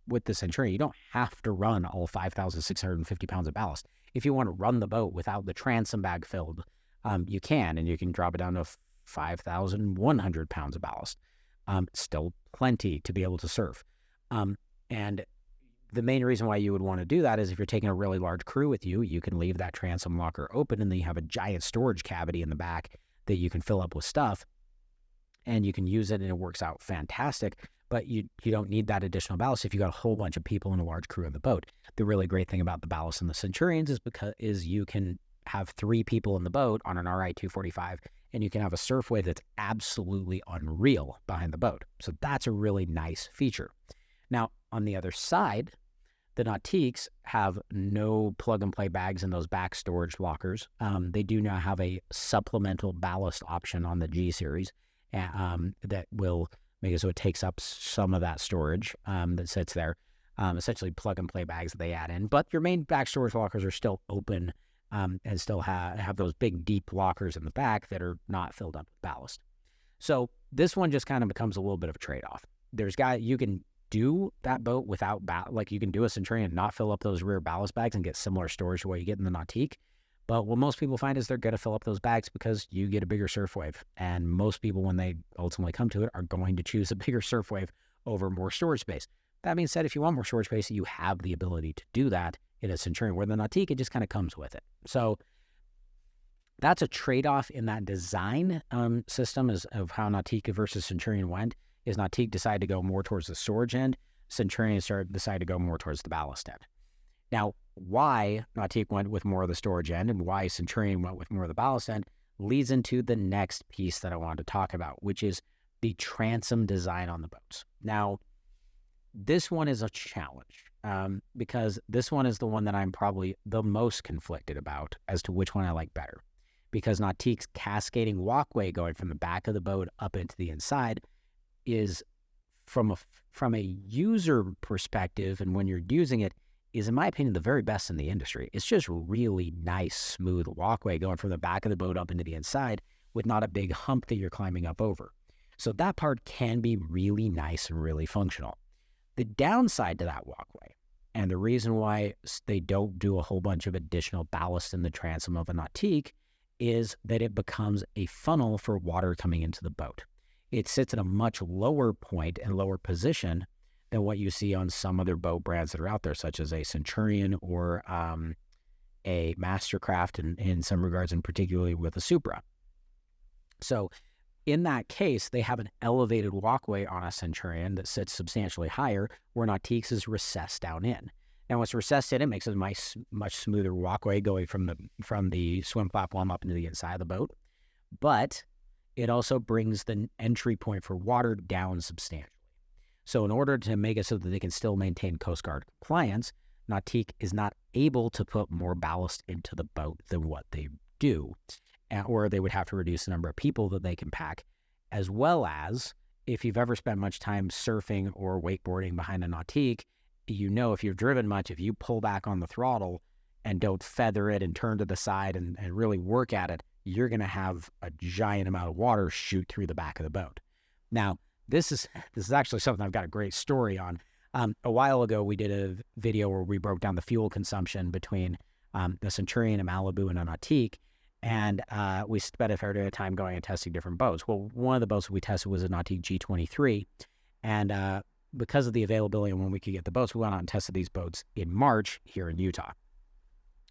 with the Centurion, you don't have to run all 5,650 pounds of ballast. If you want to run the boat without the transom bag filled, you can, and you can drop it down to 5,100 pounds of ballast. Still plenty to be able to surf. And The main reason why you would want to do that is if you're taking a really large crew with you, you can leave that transom locker open, and then you have a giant storage cavity in the back that you can fill up with stuff, and you can use it, and it works out fantastic. But you don't need that additional ballast if you got a whole bunch of people and a large crew in the boat. The really great thing about the ballast in the Centurions is you can have 3 people in the boat on an RI 245, and you can have a surf wave that's absolutely unreal behind the boat. So that's a really nice feature. Now, on the other side, the Nautiques have no plug-and-play bags in those back storage lockers. They do now have a supplemental ballast option on the G Series that will make it so it takes up some of that storage that sits there. Essentially plug-and-play bags that they add in. But your main back storage lockers are still open and still have those big, deep lockers in the back that are not filled up with ballast. So this one just kind of becomes a little bit of a trade-off. You can do that boat without like you can do a Centurion, not fill up those rear ballast bags and get similar storage to what you get in the Nautique. But what most people find is they're going to fill up those bags because you get a bigger surf wave. And most people, when they ultimately come to it, are going to choose a bigger surf wave over more storage space. That being said, if you want more storage space, you have the ability to do that in a Centurion, where the Nautique, it just kind of comes with it. So that's a trade-off in that design system of how Nautique versus Centurion went. Is Nautique decided to go more towards the storage end, Centurion decided to go more towards the ballast end. Now, why Nautique went with more of the storage end and why Centurion went with more of the ballast end leads into the next piece that I wanted to talk about, which is the transom design on the boats. Now, this one is a challenge because this one is the one that I'm probably the most conflicted about as to which one I like better. Because Nautique's cascading walkway going from the back of the boat up into the inside is, from a user perspective, and when you're using it, is, in my opinion, the very best in the industry. It's just really nice, smooth walkway going from the back of the boat up into the inside with not a big hump that you're climbing up over. So that part can be really nice and really functional. The downside to that walkway, and the reason why they don't do a whole bunch of additional ballast in the transom of a Nautique, is that it becomes a funnel for water coming into the boat. It sits at a much lower point and lower position than what you see on some other boat brands that are out there, such as a Centurion or a Mastercraft in some regards, and particularly with a Supra. So in that case, they have an elevated walkway on a Centurion that sits substantially higher, where Nautique's is recessed down in. And what's recessed in, it makes a nice, much smoother walkway going from the swim platform up into the inside of the boat. But it also brings the entry point for water down substantially. So in order to make it so that they can still maintain Coast Guard compliance, Nautique is not able to put more ballast into the boat than what they do, or they would have to reduce the number of people that they can pack, as well as, if you've ever spent much time surfing or wakeboarding behind a Nautique, you know if you've driven much, if you pull back on the throttle and don't feather it and turn to the side and really work at it, you're going to have a giant amount of water shoot through the back of the boat. Now, this is actually something I've got a great story on. A while ago, we did a video where we broke down the fuel consumption between the Centurion, a Malibu, and a Nautique, and we spent a fair bit of time going and testing different boats. Well, one of the boats we tested was a Nautique G23, and because of the availability and when we could get the boats, we went out and tested these boats in March here in Utah.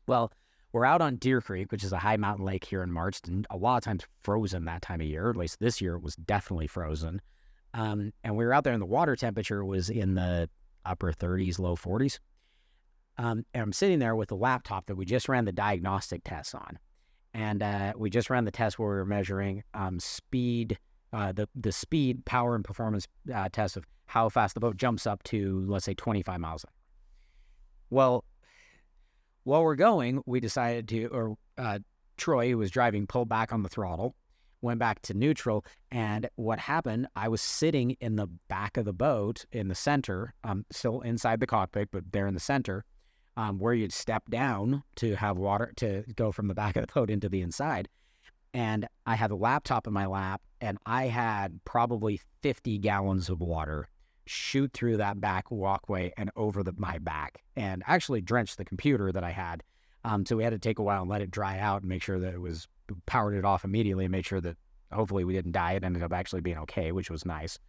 Well, we're out on Deer Creek, which is a high mountain lake here in March, and a lot of times frozen that time of year. At least this year it was definitely frozen. And we were out there, and the water temperature was in the upper 30s, low 40s. And I'm sitting there with the laptop that we just ran the diagnostic tests on. And we just ran the test where we were measuring speed, the speed, power, and performance test of how fast the boat jumps up to, let's say, 25 miles an hour. Well, while we're going, we decided Troy, who was driving, pulled back on the throttle, went back to neutral, and what happened, I was sitting in the back of the boat in the center, still inside the cockpit, but there in the center, where you'd step down to have water to go from the back of the boat into the inside. And I had a laptop in my lap, and I had probably 50 gallons of water shoot through that back walkway and over my back, and actually drenched the computer that I had. So we had to take a while and let it dry out and make sure that it was powered it off immediately and make sure that hopefully we didn't die. It ended up actually being okay, which was nice.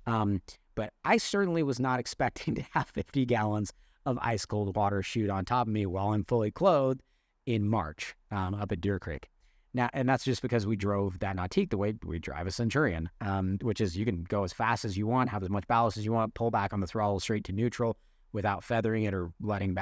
But I certainly was not expecting to have 50 gallons of ice cold water shoot on top of me while I'm fully clothed in March up at Deer Creek. Now, and that's just because we drove that Nautique the way we drive a Centurion, which is you can go as fast as you want, have as much ballast as you want, pull back on the throttle straight to neutral without feathering it or letting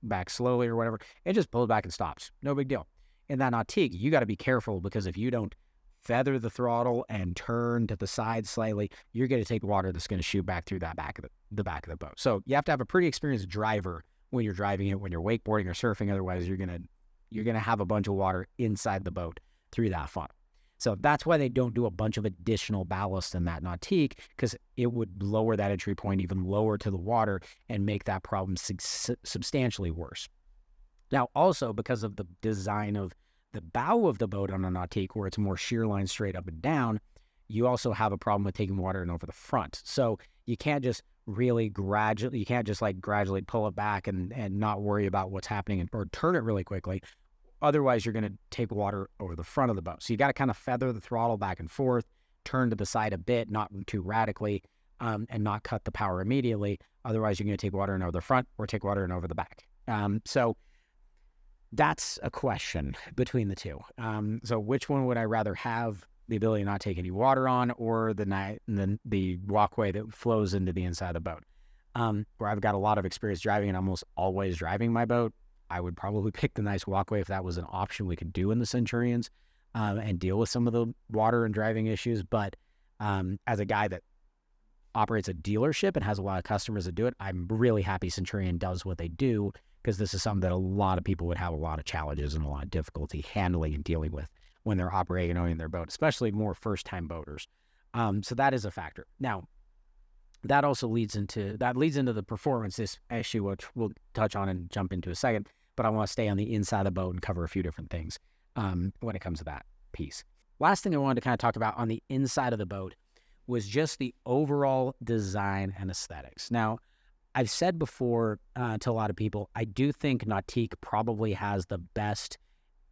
back slowly or whatever. It just pulls back and stops. No big deal. In that Nautique, you got to be careful because if you don't feather the throttle and turn to the side slightly, you're going to take water that's going to shoot back through that back of the back of the boat. So you have to have a pretty experienced driver when you're driving it, when you're wakeboarding or surfing. Otherwise, you're going to have a bunch of water inside the boat through that funnel. So that's why they don't do a bunch of additional ballast in that Nautique, because it would lower that entry point even lower to the water and make that problem substantially worse. Now, also because of the design of the bow of the boat on a Nautique, where it's more shear line straight up and down, you also have a problem with taking water in over the front. So you can't just gradually pull it back and not worry about what's happening or turn it really quickly. Otherwise, you're going to take water over the front of the boat. So you got to kind of feather the throttle back and forth, turn to the side a bit, not too radically, and not cut the power immediately. Otherwise, you're going to take water in over the front or take water in over the back. So that's a question between the two. So which one would I rather have the ability to not take any water on, or the walkway that flows into the inside of the boat? Where I've got a lot of experience driving and almost always driving my boat, I would probably pick the nice walkway if that was an option we could do in the Centurions and deal with some of the water and driving issues. But as a guy that operates a dealership and has a lot of customers that do it, I'm really happy Centurion does what they do, because this is something that a lot of people would have a lot of challenges and a lot of difficulty handling and dealing with when they're operating and owning their boat, especially more first-time boaters. So that is a factor. Now, that also leads into the performance issue, which we'll touch on and jump into a second. But I want to stay on the inside of the boat and cover a few different things when it comes to that piece. Last thing I wanted to kind of talk about on the inside of the boat was just the overall design and aesthetics. Now, I've said before to a lot of people, I do think Nautique probably has the best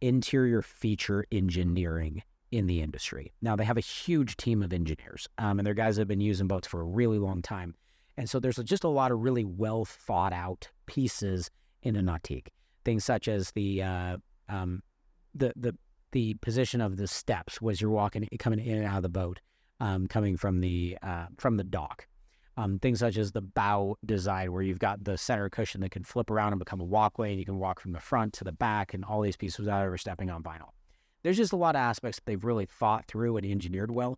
interior feature engineering in the industry. Now, they have a huge team of engineers, and they're guys that have been using boats for a really long time. And so there's just a lot of really well thought out pieces in a Nautique. Things such as the position of the steps as you're coming in and out of the boat, coming from the dock. Things such as the bow design, where you've got the center cushion that can flip around and become a walkway, and you can walk from the front to the back and all these pieces without ever stepping on vinyl. There's just a lot of aspects that they've really thought through and engineered well.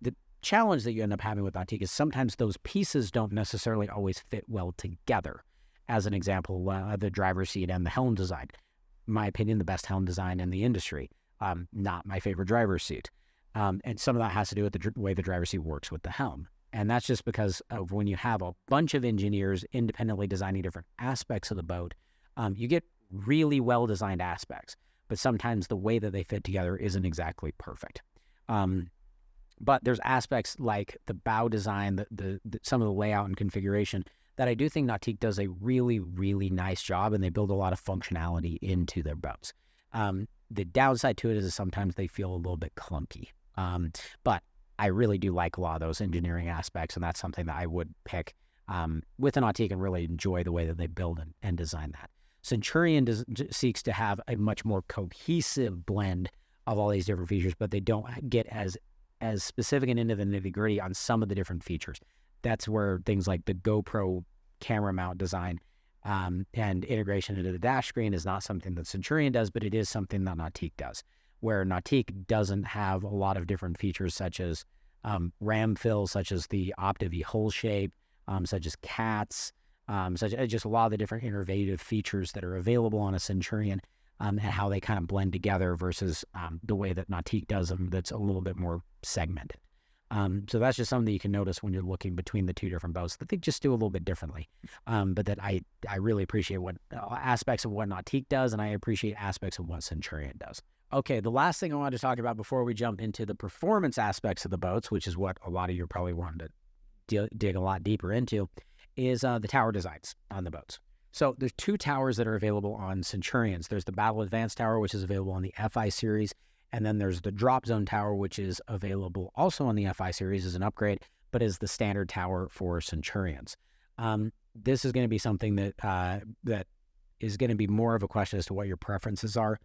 The challenge that you end up having with Nautique is sometimes those pieces don't necessarily always fit well together. As an example, the driver's seat and the helm design. In my opinion, the best helm design in the industry. Not my favorite driver's seat. And some of that has to do with the way the driver's seat works with the helm. And that's just because of when you have a bunch of engineers independently designing different aspects of the boat, you get really well-designed aspects. But sometimes the way that they fit together isn't exactly perfect. But there's aspects like the bow design, some of the layout and configuration that I do think Nautique does a really, really nice job, and they build a lot of functionality into their boats. The downside to it is sometimes they feel a little bit clunky. But I really do like a lot of those engineering aspects, and that's something that I would pick with an Nautique and really enjoy the way that they build and design that. Centurion seeks to have a much more cohesive blend of all these different features, but they don't get as specific and into the nitty-gritty on some of the different features. That's where things like the GoPro camera mount design and integration into the dash screen is not something that Centurion does, but it is something that Nautique does, where Nautique doesn't have a lot of different features such as ram fill, such as the Optiv hull shape, such as cats, such as just a lot of the different innovative features that are available on a Centurion, and how they kind of blend together versus the way that Nautique does them, that's a little bit more segmented. So that's just something that you can notice when you're looking between the two different boats that they just do a little bit differently. But that I really appreciate what aspects of what Nautique does, and I appreciate aspects of what Centurion does. Okay, the last thing I wanted to talk about before we jump into the performance aspects of the boats, which is what a lot of you probably wanted to dig a lot deeper into, is the tower designs on the boats. So there's two towers that are available on Centurions. There's the Battle Advanced Tower, which is available on the FI series, and then there's the Drop Zone Tower, which is available also on the FI series as an upgrade, but is the standard tower for Centurions. this is going to be something that that is going to be more of a question as to what your preferences are.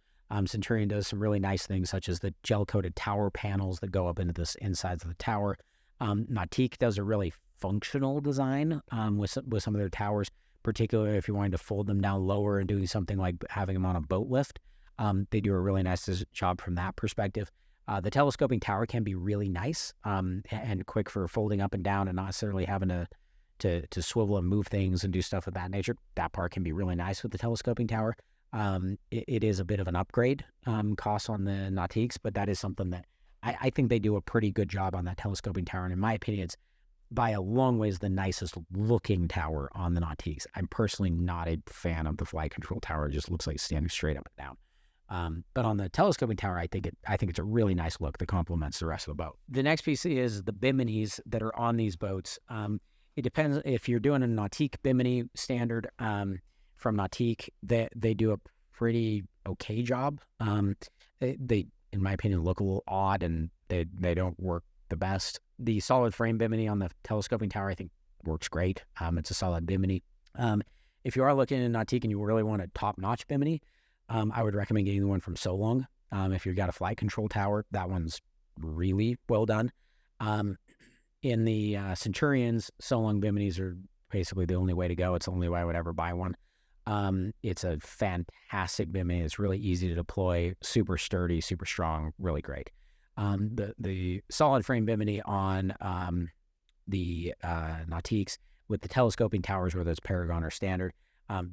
Centurion does some really nice things, such as the gel-coated tower panels that go up into the insides of the tower. Nautique does a really functional design with some of their towers, particularly if you're wanting to fold them down lower and doing something like having them on a boat lift. They do a really nice job from that perspective. The telescoping tower can be really nice and quick for folding up and down and not necessarily having to swivel and move things and do stuff of that nature. That part can be really nice with the telescoping tower. It is a bit of an upgrade cost on the Nautiques, but that is something that I think they do a pretty good job on that telescoping tower. And in my opinion, it's by a long ways the nicest looking tower on the Nautiques. I'm personally not a fan of the flight control tower. It just looks like standing straight up and down. But on the telescoping tower, I think it's a really nice look that complements the rest of the boat. The next piece is the biminis that are on these boats. It depends if you're doing a Nautique bimini standard from Nautique. They do a pretty okay job. They, in my opinion, look a little odd and they don't work the best. The solid frame bimini on the telescoping tower, I think, works great. It's a solid bimini. If you are looking at Nautique and you really want a top-notch bimini, I would recommend getting the one from So Long. If you've got a flight control tower, that one's really well done. In the Centurions, So Long biminis are basically the only way to go. It's the only way I would ever buy one. It's a fantastic bimini. It's really easy to deploy, super sturdy, super strong, really great. The solid frame bimini on the Nautiques with the telescoping towers, whether it's Paragon or Standard,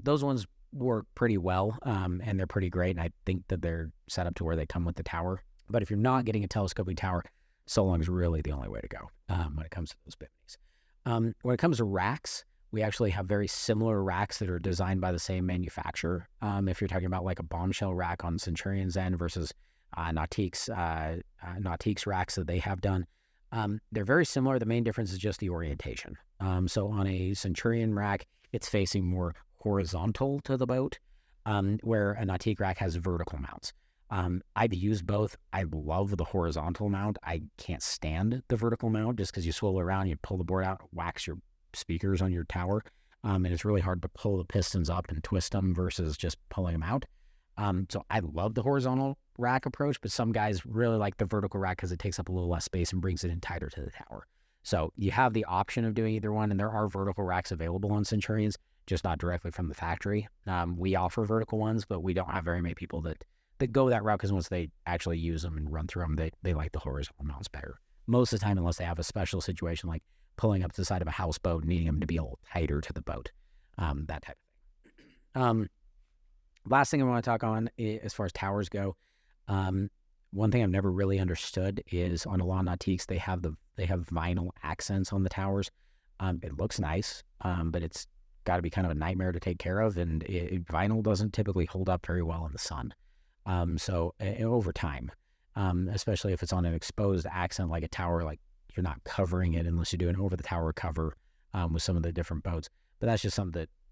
those ones work pretty well, and they're pretty great, and I think that they're set up to where they come with the tower. But if you're not getting a telescoping tower, So Long is really the only way to go when it comes to those biminis. When it comes to racks, we actually have very similar racks that are designed by the same manufacturer. If you're talking about like a bombshell rack on Centurion's end versus Nautique's racks that they have done, they're very similar. The main difference is just the orientation. So on a Centurion rack, it's facing more horizontal to the boat, where a Nautique rack has vertical mounts. I've used both. I love the horizontal mount. I can't stand the vertical mount just because you swivel around, you pull the board out, wax your speakers on your tower, and it's really hard to pull the pistons up and twist them versus just pulling them out. So I love the horizontal rack approach, but some guys really like the vertical rack because it takes up a little less space and brings it in tighter to the tower. So you have the option of doing either one, and there are vertical racks available on Centurions, just not directly from the factory. We offer vertical ones, but we don't have very many people that go that route because once they actually use them and run through them, they like the horizontal mounts better. Most of the time, unless they have a special situation like pulling up to the side of a houseboat, needing them to be a little tighter to the boat, that type of thing. Last thing I want to talk on as far as towers go, one thing I've never really understood is on a lot of Nautiques, they have vinyl accents on the towers. It looks nice, but it's got to be kind of a nightmare to take care of, and vinyl doesn't typically hold up very well in the sun. So over time, especially if it's on an exposed accent like a tower, like you're not covering it unless you do an over-the-tower cover with some of the different boats. But that's just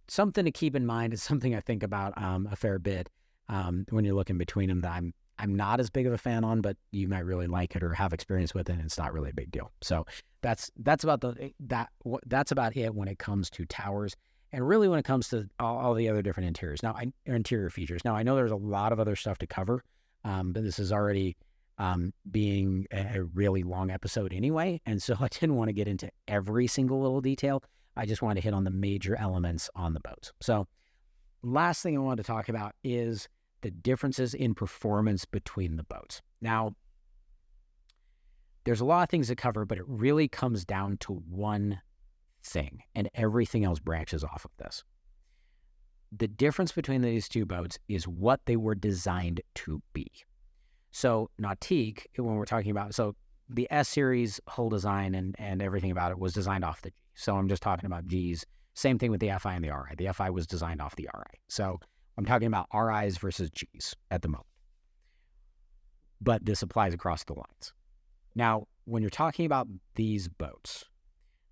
something to keep in mind. It's something I think about a fair bit when you're looking between them that I'm not as big of a fan on, but you might really like it or have experience with it, and it's not really a big deal. So that's about it when it comes to towers. And really when it comes to all the other different interior features. Now, I know there's a lot of other stuff to cover, but this is already being a really long episode anyway. And so I didn't want to get into every single little detail. I just wanted to hit on the major elements on the boats. So last thing I wanted to talk about is the differences in performance between the boats. Now, there's a lot of things to cover, but it really comes down to one thing, and everything else branches off of this. The difference between these two boats is what they were designed to be. So Nautique, when we're talking about, so the S-Series whole design and everything about it was designed off the G. So I'm just talking about Gs. Same thing with the FI and the RI. The FI was designed off the RI. So I'm talking about RIs versus Gs at the moment. But this applies across the lines. Now, when you're talking about these boats,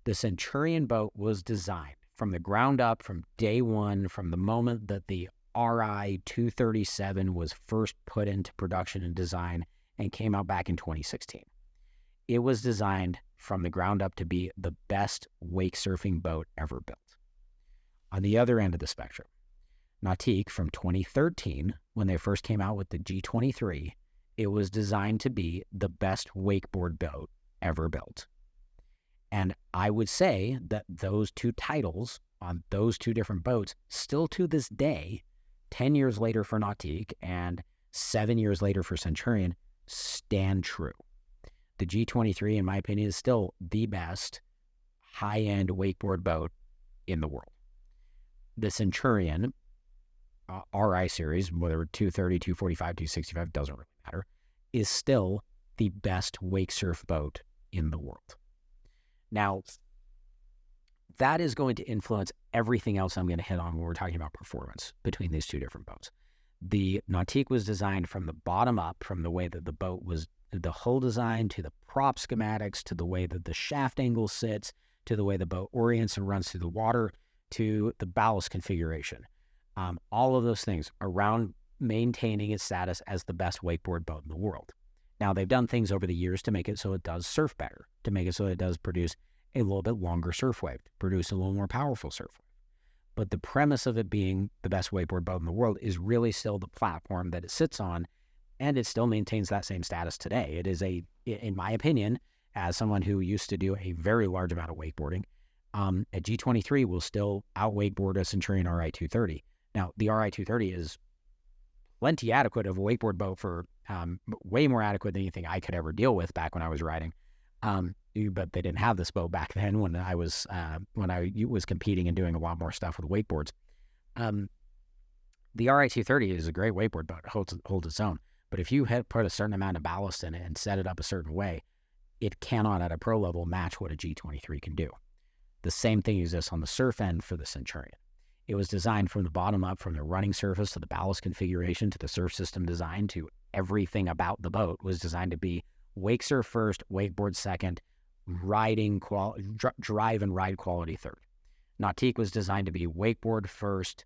the Centurion boat was designed from the ground up, from day one, from the moment that the RI 237 was first put into production and design and came out back in 2016. It was designed from the ground up to be the best wake surfing boat ever built. On the other end of the spectrum, Nautique from 2013, when they first came out with the G23, it was designed to be the best wakeboard boat ever built. And I would say that those two titles on those two different boats, still to this day, 10 years later for Nautique and 7 years later for Centurion, stand true. The G23, in my opinion, is still the best high-end wakeboard boat in the world. The Centurion RI series, whether 230, 245, 265, doesn't really matter, is still the best wake surf boat in the world. Now, that is going to influence everything else I'm going to hit on when we're talking about performance between these two different boats. The Nautique was designed from the bottom up, from the way that the boat was, the hull design, to the prop schematics, to the way that the shaft angle sits, to the way the boat orients and runs through the water, to the ballast configuration. All of those things around maintaining its status as the best wakeboard boat in the world. Now, they've done things over the years to make it so it does surf better, to make it so it does produce a little bit longer surf wave, produce a little more powerful surf wave. But the premise of it being the best wakeboard boat in the world is really still the platform that it sits on, and it still maintains that same status today. It is in my opinion, as someone who used to do a very large amount of wakeboarding, a G23 will still out-wakeboard a Centurion RI 230. Now, the RI 230 is plenty adequate of a wakeboard boat for way more adequate than anything I could ever deal with back when I was riding. But they didn't have this boat back then when I was competing and doing a lot more stuff with wakeboards. The RI 230 is a great wakeboard boat. It holds its own. But if you put a certain amount of ballast in it and set it up a certain way, it cannot at a pro level match what a G23 can do. The same thing exists on the surf end for the Centurion. It was designed from the bottom up, from the running surface to the ballast configuration to the surf system design to everything about the boat was designed to be wake surf first, wakeboard second, drive and ride quality third. Nautique was designed to be wakeboard first,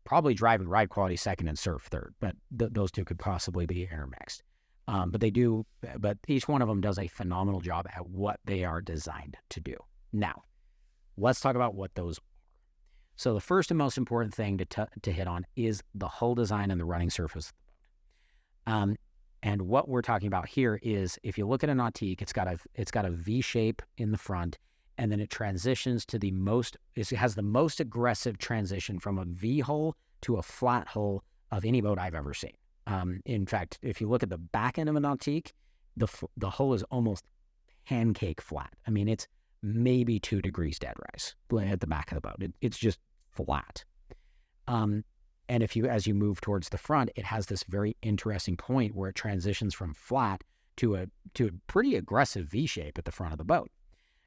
probably drive and ride quality second, and surf third, but those two could possibly be intermixed. But each one of them does a phenomenal job at what they are designed to do. Now, let's talk about what those are. So the first and most important thing to hit on is the hull design and the running surface of the boat. And what we're talking about here is, if you look at a Nautique, it's got a V shape in the front, and then it transitions to it has the most aggressive transition from a V hull to a flat hull of any boat I've ever seen. In fact, if you look at the back end of a Nautique, the hull is almost pancake flat. I mean, it's maybe 2 degrees dead rise at the back of the boat. It's just flat. And as you move towards the front, it has this very interesting point where it transitions from flat to a pretty aggressive V shape at the front of the boat.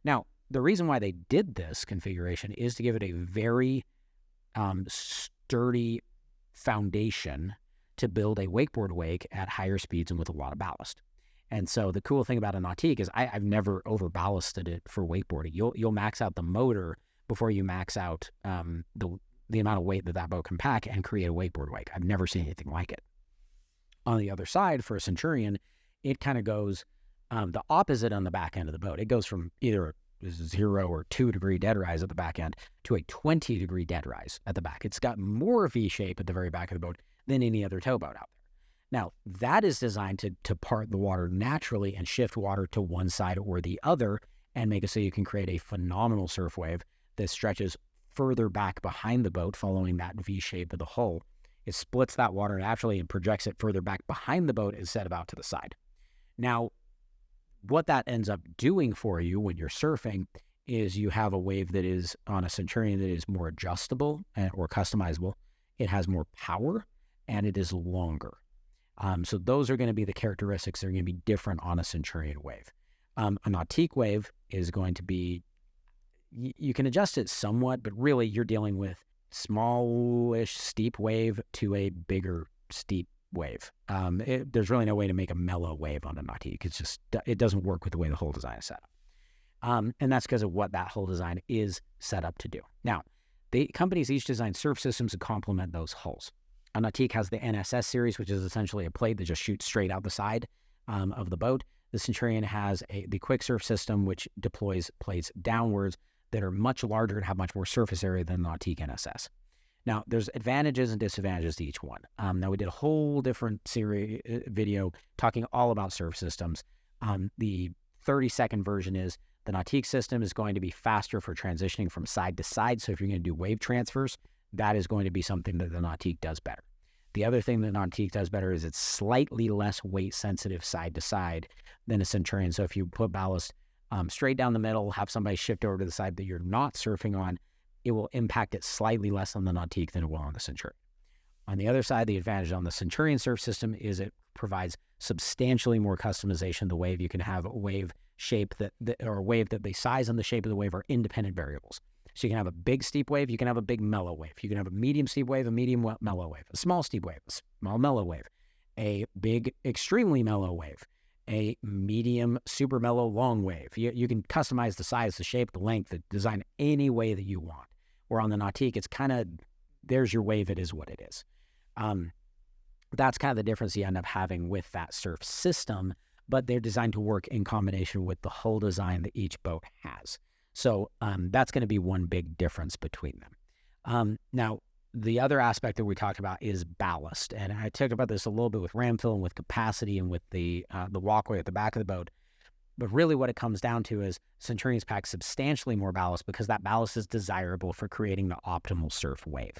Now, the reason why they did this configuration is to give it a very sturdy foundation to build a wakeboard wake at higher speeds and with a lot of ballast. And so the cool thing about a Nautique is I've never over ballasted it for wakeboarding. You'll max out the motor before you max out the amount of weight that boat can pack and create a wakeboard wake. I've never seen anything like it. On the other side, for a Centurion, it kind of goes the opposite on the back end of the boat. It goes from either 0 or 2 degree dead rise at the back end to a 20 degree dead rise at the back. It's got more V shape at the very back of the boat than any other towboat out there. Now, that is designed to part the water naturally and shift water to one side or the other and make it so you can create a phenomenal surf wave that stretches further back behind the boat following that V shape of the hull. It splits that water naturally and projects it further back behind the boat instead of out to the side. Now, what that ends up doing for you when you're surfing is you have a wave that is on a Centurion that is more adjustable or customizable. It has more power and it is longer. So those are going to be the characteristics that are going to be different on a Centurion wave. A Nautique wave is going to be, you can adjust it somewhat, but really you're dealing with smallish steep wave to a bigger steep wave. There's really no way to make a mellow wave on a Nautique. It's just, it doesn't work with the way the hull design is set up. And that's because of what that hull design is set up to do. Now, the companies each design surf systems to complement those hulls. A Nautique has the NSS series, which is essentially a plate that just shoots straight out the side of the boat. The Centurion has the quick surf system, which deploys plates downwards. that are much larger and have much more surface area than the Nautique NSS. Now, there's advantages and disadvantages to each one. Now, we did a whole different series video talking all about surf systems. The 30-second version is the Nautique system is going to be faster for transitioning from side to side. So if you're going to do wave transfers, that is going to be something that the Nautique does better. The other thing that Nautique does better is it's slightly less weight sensitive side to side than a Centurion. So if you put ballast straight down the middle, have somebody shift over to the side that you're not surfing on, it will impact it slightly less on the Nautique than it will on the Centurion. On the other side, the advantage on the Centurion surf system is it provides substantially more customization of the wave. You can have a wave shape or a wave that the size and the shape of the wave are independent variables. So you can have a big steep wave, you can have a big mellow wave. You can have a medium steep wave, a medium mellow wave, a small steep wave, a small mellow wave, a big extremely mellow wave, a medium super mellow long wave. You can customize the size, the shape, the length, the design any way that you want. Where on the Nautique, it's kind of, there's your wave, it is what it is. That's kind of the difference you end up having with that surf system, but they're designed to work in combination with the hull design that each boat has. So that's going to be one big difference between them. Now, the other aspect that we talked about is ballast. And I talked about this a little bit with ram fill and with capacity and with the walkway at the back of the boat. But really what it comes down to is Centurions pack substantially more ballast because that ballast is desirable for creating the optimal surf wave.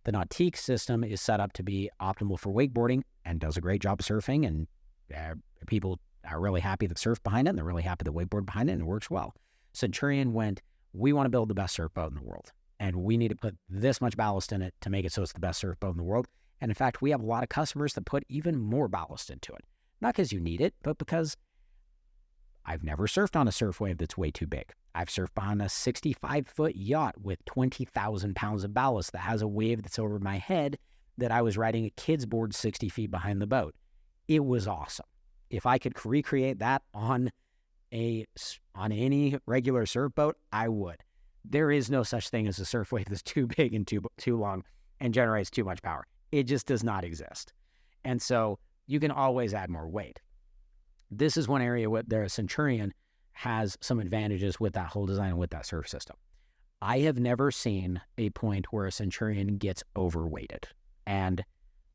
The Nautique system is set up to be optimal for wakeboarding and does a great job of surfing, and people are really happy that surf behind it, and they're really happy that wakeboard behind it, and it works well. Centurion went, we want to build the best surf boat in the world, and we need to put this much ballast in it to make it so it's the best surf boat in the world. And in fact, we have a lot of customers that put even more ballast into it. Not because you need it, but because I've never surfed on a surf wave that's way too big. I've surfed on a 65-foot yacht with 20,000 pounds of ballast that has a wave that's over my head that I was riding a kid's board 60 feet behind the boat. It was awesome. If I could recreate that on any regular surf boat, I would. There is no such thing as a surf wave that's too big and too long and generates too much power. It just does not exist. And so you can always add more weight. This is one area where the Centurion has some advantages with that whole design and with that surf system. I have never seen a point where a Centurion gets overweighted. And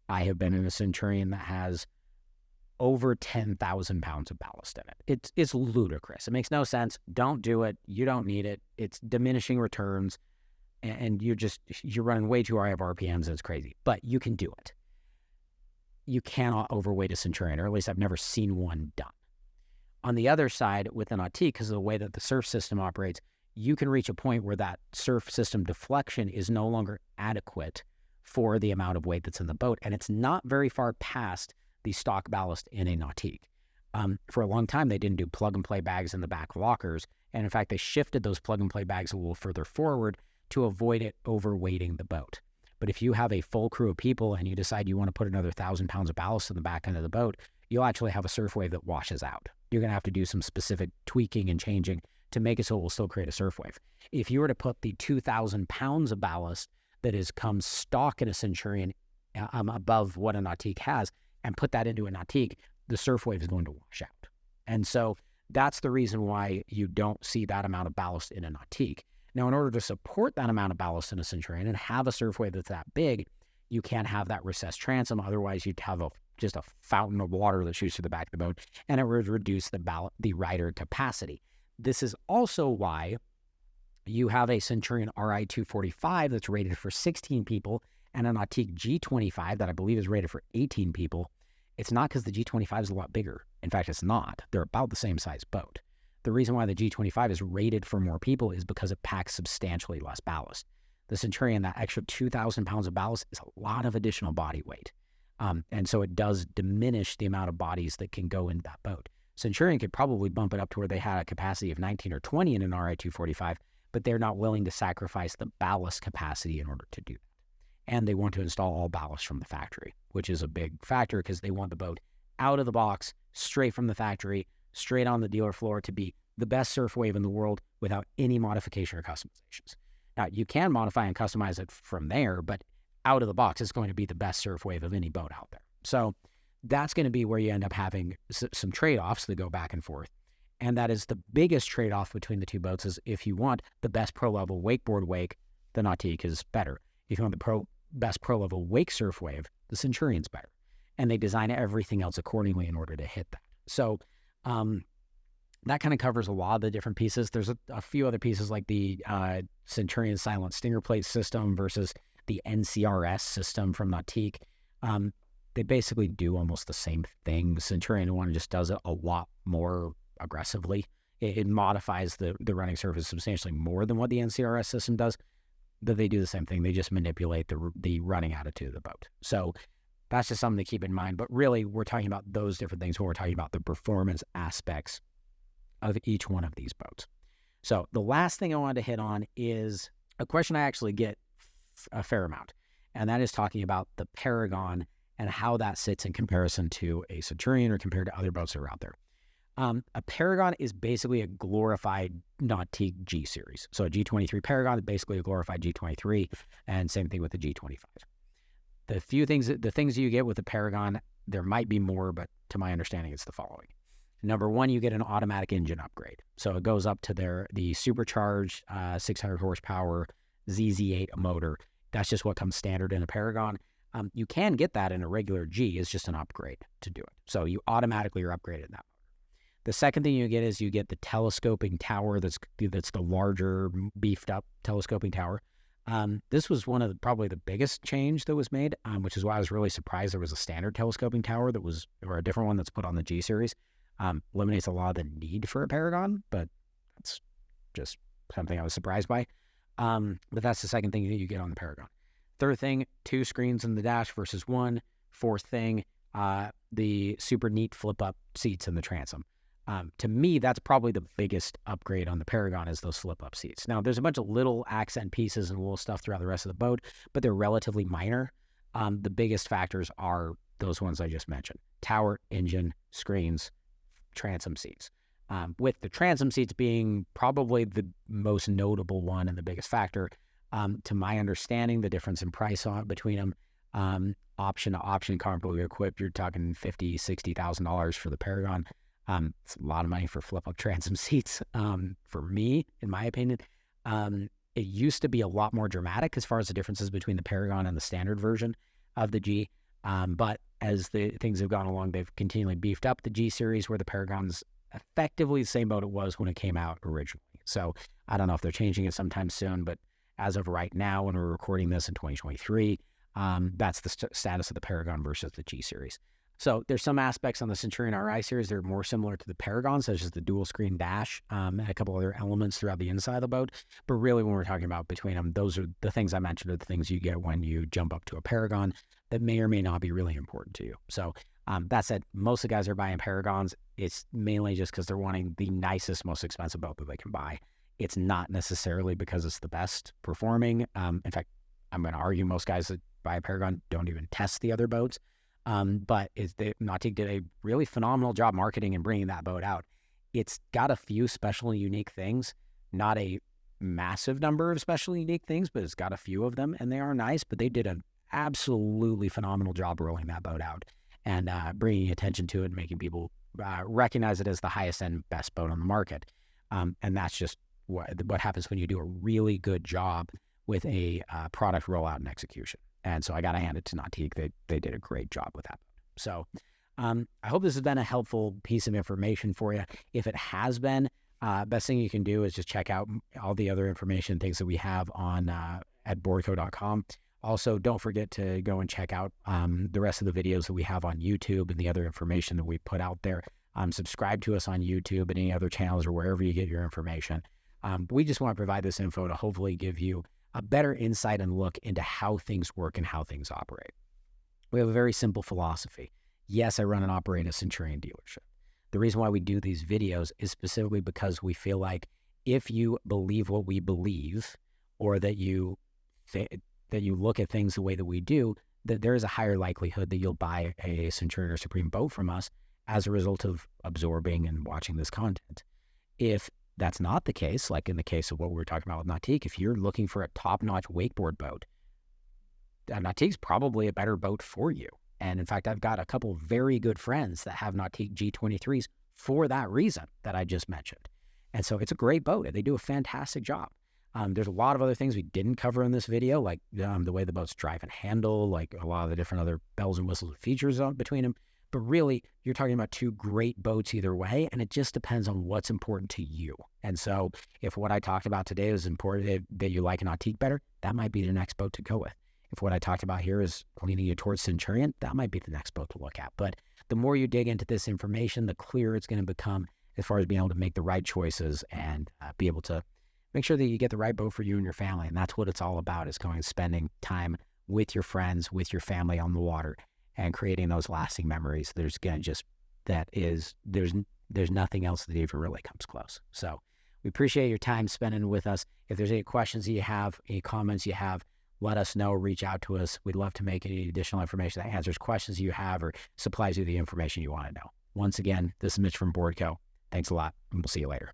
I have been in a Centurion that has over 10,000 pounds of ballast in it. It's ludicrous. It makes no sense. Don't do it. You don't need it. It's diminishing returns. And you're running way too high of RPMs, and it's crazy. But you can do it. You cannot overweight a Centurion, or at least I've never seen one done. On the other side, with an Nautique, because of the way that the surf system operates, you can reach a point where that surf system deflection is no longer adequate for the amount of weight that's in the boat, and it's not very far past the stock ballast in a Nautique. For a long time, they didn't do plug-and-play bags in the back lockers, and in fact, they shifted those plug-and-play bags a little further forward to avoid it overweighting the boat. But if you have a full crew of people and you decide you want to put another 1,000 pounds of ballast in the back end of the boat, you'll actually have a surf wave that washes out. You're going to have to do some specific tweaking and changing to make it so it will still create a surf wave. If you were to put the 2,000 pounds of ballast that comes stock in a Centurion above what a Nautique has and put that into a Nautique, the surf wave is going to wash out. And so that's the reason why you don't see that amount of ballast in a Nautique. Now, in order to support that amount of ballast in a Centurion and have a surf wave that's that big, you can't have that recessed transom. Otherwise, you'd have just a fountain of water that shoots through the back of the boat, and it would reduce the rider capacity. This is also why you have a Centurion RI 245 that's rated for 16 people and a Nautique G25 that I believe is rated for 18 people. It's not because the G25 is a lot bigger. In fact, it's not. They're about the same size boat. The reason why the G25 is rated for more people is because it packs substantially less ballast. The Centurion, that extra 2,000 pounds of ballast is a lot of additional body weight. And so it does diminish the amount of bodies that can go into that boat. Centurion could probably bump it up to where they had a capacity of 19 or 20 in an RI 245, but they're not willing to sacrifice the ballast capacity in order to do that. And they want to install all ballast from the factory, which is a big factor because they want the boat out of the box, straight from the factory, straight on the dealer floor to be the best surf wave in the world without any modification or customizations. Now, you can modify and customize it from there, but out of the box, it's going to be the best surf wave of any boat out there. So that's going to be where you end up having some trade-offs that go back and forth. And that is the biggest trade-off between the two boats. Is if you want the best pro-level wakeboard wake, the Nautique is better. If you want the best pro-level wake surf wave, the Centurion's better. And they design everything else accordingly in order to hit that. So that kind of covers a lot of the different pieces. There's a few other pieces like the Centurion silent stinger plate system versus the NCRS system from Nautique. They basically do almost the same thing. The Centurion one just does it a lot more aggressively. It modifies the running surface substantially more than what the NCRS system does, but they do the same thing. They just manipulate the running attitude of the boat. So that's just something to keep in mind. But really, we're talking about those different things when we're talking about the performance aspects of each one of these boats. So the last thing I wanted to hit on is a question I actually get a fair amount, and that is talking about the Paragon and how that sits in comparison to a Centurion or compared to other boats that are out there. A Paragon is basically a glorified Nautique G series. So a G23 Paragon is basically a glorified G23, and same thing with the G25. The things you get with the Paragon, there might be more, but to my understanding, it's the following. Number one, you get an automatic engine upgrade. So it goes up to the supercharged 600 horsepower ZZ8 motor. That's just what comes standard in a Paragon. You can get that in a regular G. It's just an upgrade to do it. So you automatically are upgraded in that. The second thing you get is you get the telescoping tower. That's the larger, beefed up telescoping tower. This was one of probably the biggest change that was made, which is why I was really surprised there was a standard telescoping tower or a different one that's put on the G series. Eliminates a lot of the need for a Paragon, but that's just something I was surprised by. But that's the second thing that you get on the Paragon. Third thing, 2 screens in the dash versus 1. Fourth thing, the super neat flip-up seats in the transom. To me, that's probably the biggest upgrade on the Paragon is those flip-up seats. Now, there's a bunch of little accent pieces and little stuff throughout the rest of the boat, but they're relatively minor. The biggest factors are those ones I just mentioned. Tower, engine, screens, transom seats. With the transom seats being probably the most notable one and the biggest factor. To my understanding, the difference in price between them, option to option comparably equipped, you're talking $50,000, $60,000 for the Paragon. It's a lot of money for flip-up transom seats. For me, in my opinion, it used to be a lot more dramatic as far as the differences between the Paragon and the standard version of the G. But as the things have gone along, they've continually beefed up the G series, where the Paragon's effectively the same boat it was when it came out originally. So I don't know if they're changing it sometime soon, but as of right now, when we're recording this in 2023, that's the status of the Paragon versus the G series. So there's some aspects on the Centurion RI series that are more similar to the Paragon, such as the dual screen dash and a couple other elements throughout the inside of the boat. But really, when we're talking about between them, those are the things I mentioned are the things you get when you jump up to a Paragon that may or may not be really important to you. So that said, most of the guys are buying Paragons. It's mainly just because they're wanting the nicest, most expensive boat that they can buy. It's not necessarily because it's the best performing. In fact, I'm going to argue most guys that buy a Paragon don't even test the other boats. But Nautique did a really phenomenal job marketing and bringing that boat out. It's got a few special and unique things, not a massive number of special and unique things, but it's got a few of them, and they are nice. But they did an absolutely phenomenal job rolling that boat out and bringing attention to it and making people recognize it as the highest end, best boat on the market. And that's just what happens when you do a really good job with a product rollout and execution. And so I got to hand it to Nautique. They did a great job with that. So I hope this has been a helpful piece of information for you. If it has been, best thing you can do is just check out all the other information, things that we have on at BoardCo.com. Also, don't forget to go and check out the rest of the videos that we have on YouTube and the other information that we put out there. Subscribe to us on YouTube and any other channels or wherever you get your information. We just want to provide this info to hopefully give you a better insight and look into how things work and how things operate. We have a very simple philosophy. Yes, I run and operate a Centurion dealership. The reason why we do these videos is specifically because we feel like if you believe what we believe, or that you look at things the way that we do, that there is a higher likelihood that you'll buy a Centurion or Supreme boat from us as a result of absorbing and watching this content. If that's not the case, like in the case of what we were talking about with Nautique, if you're looking for a top-notch wakeboard boat, Nautique's probably a better boat for you. And in fact, I've got a couple very good friends that have Nautique G23s for that reason that I just mentioned. And so it's a great boat. They do a fantastic job. There's a lot of other things we didn't cover in this video, like the way the boats drive and handle, like a lot of the different other bells and whistles and features between them. But really, you're talking about two great boats either way, and it just depends on what's important to you. And so if what I talked about today is important, that you like a Nautique better, that might be the next boat to go with. If what I talked about here is leaning you towards Centurion, that might be the next boat to look at. But the more you dig into this information, the clearer it's going to become as far as being able to make the right choices and be able to make sure that you get the right boat for you and your family. And that's what it's all about, is going and spending time with your friends, with your family on the water, and creating those lasting memories. There's nothing else that even really comes close. So we appreciate your time spending with us. If there's any questions that you have, any comments you have, let us know, reach out to us. We'd love to make any additional information that answers questions you have or supplies you the information you want to know. Once again, this is Mitch from BoardCo. Thanks a lot, and we'll see you later.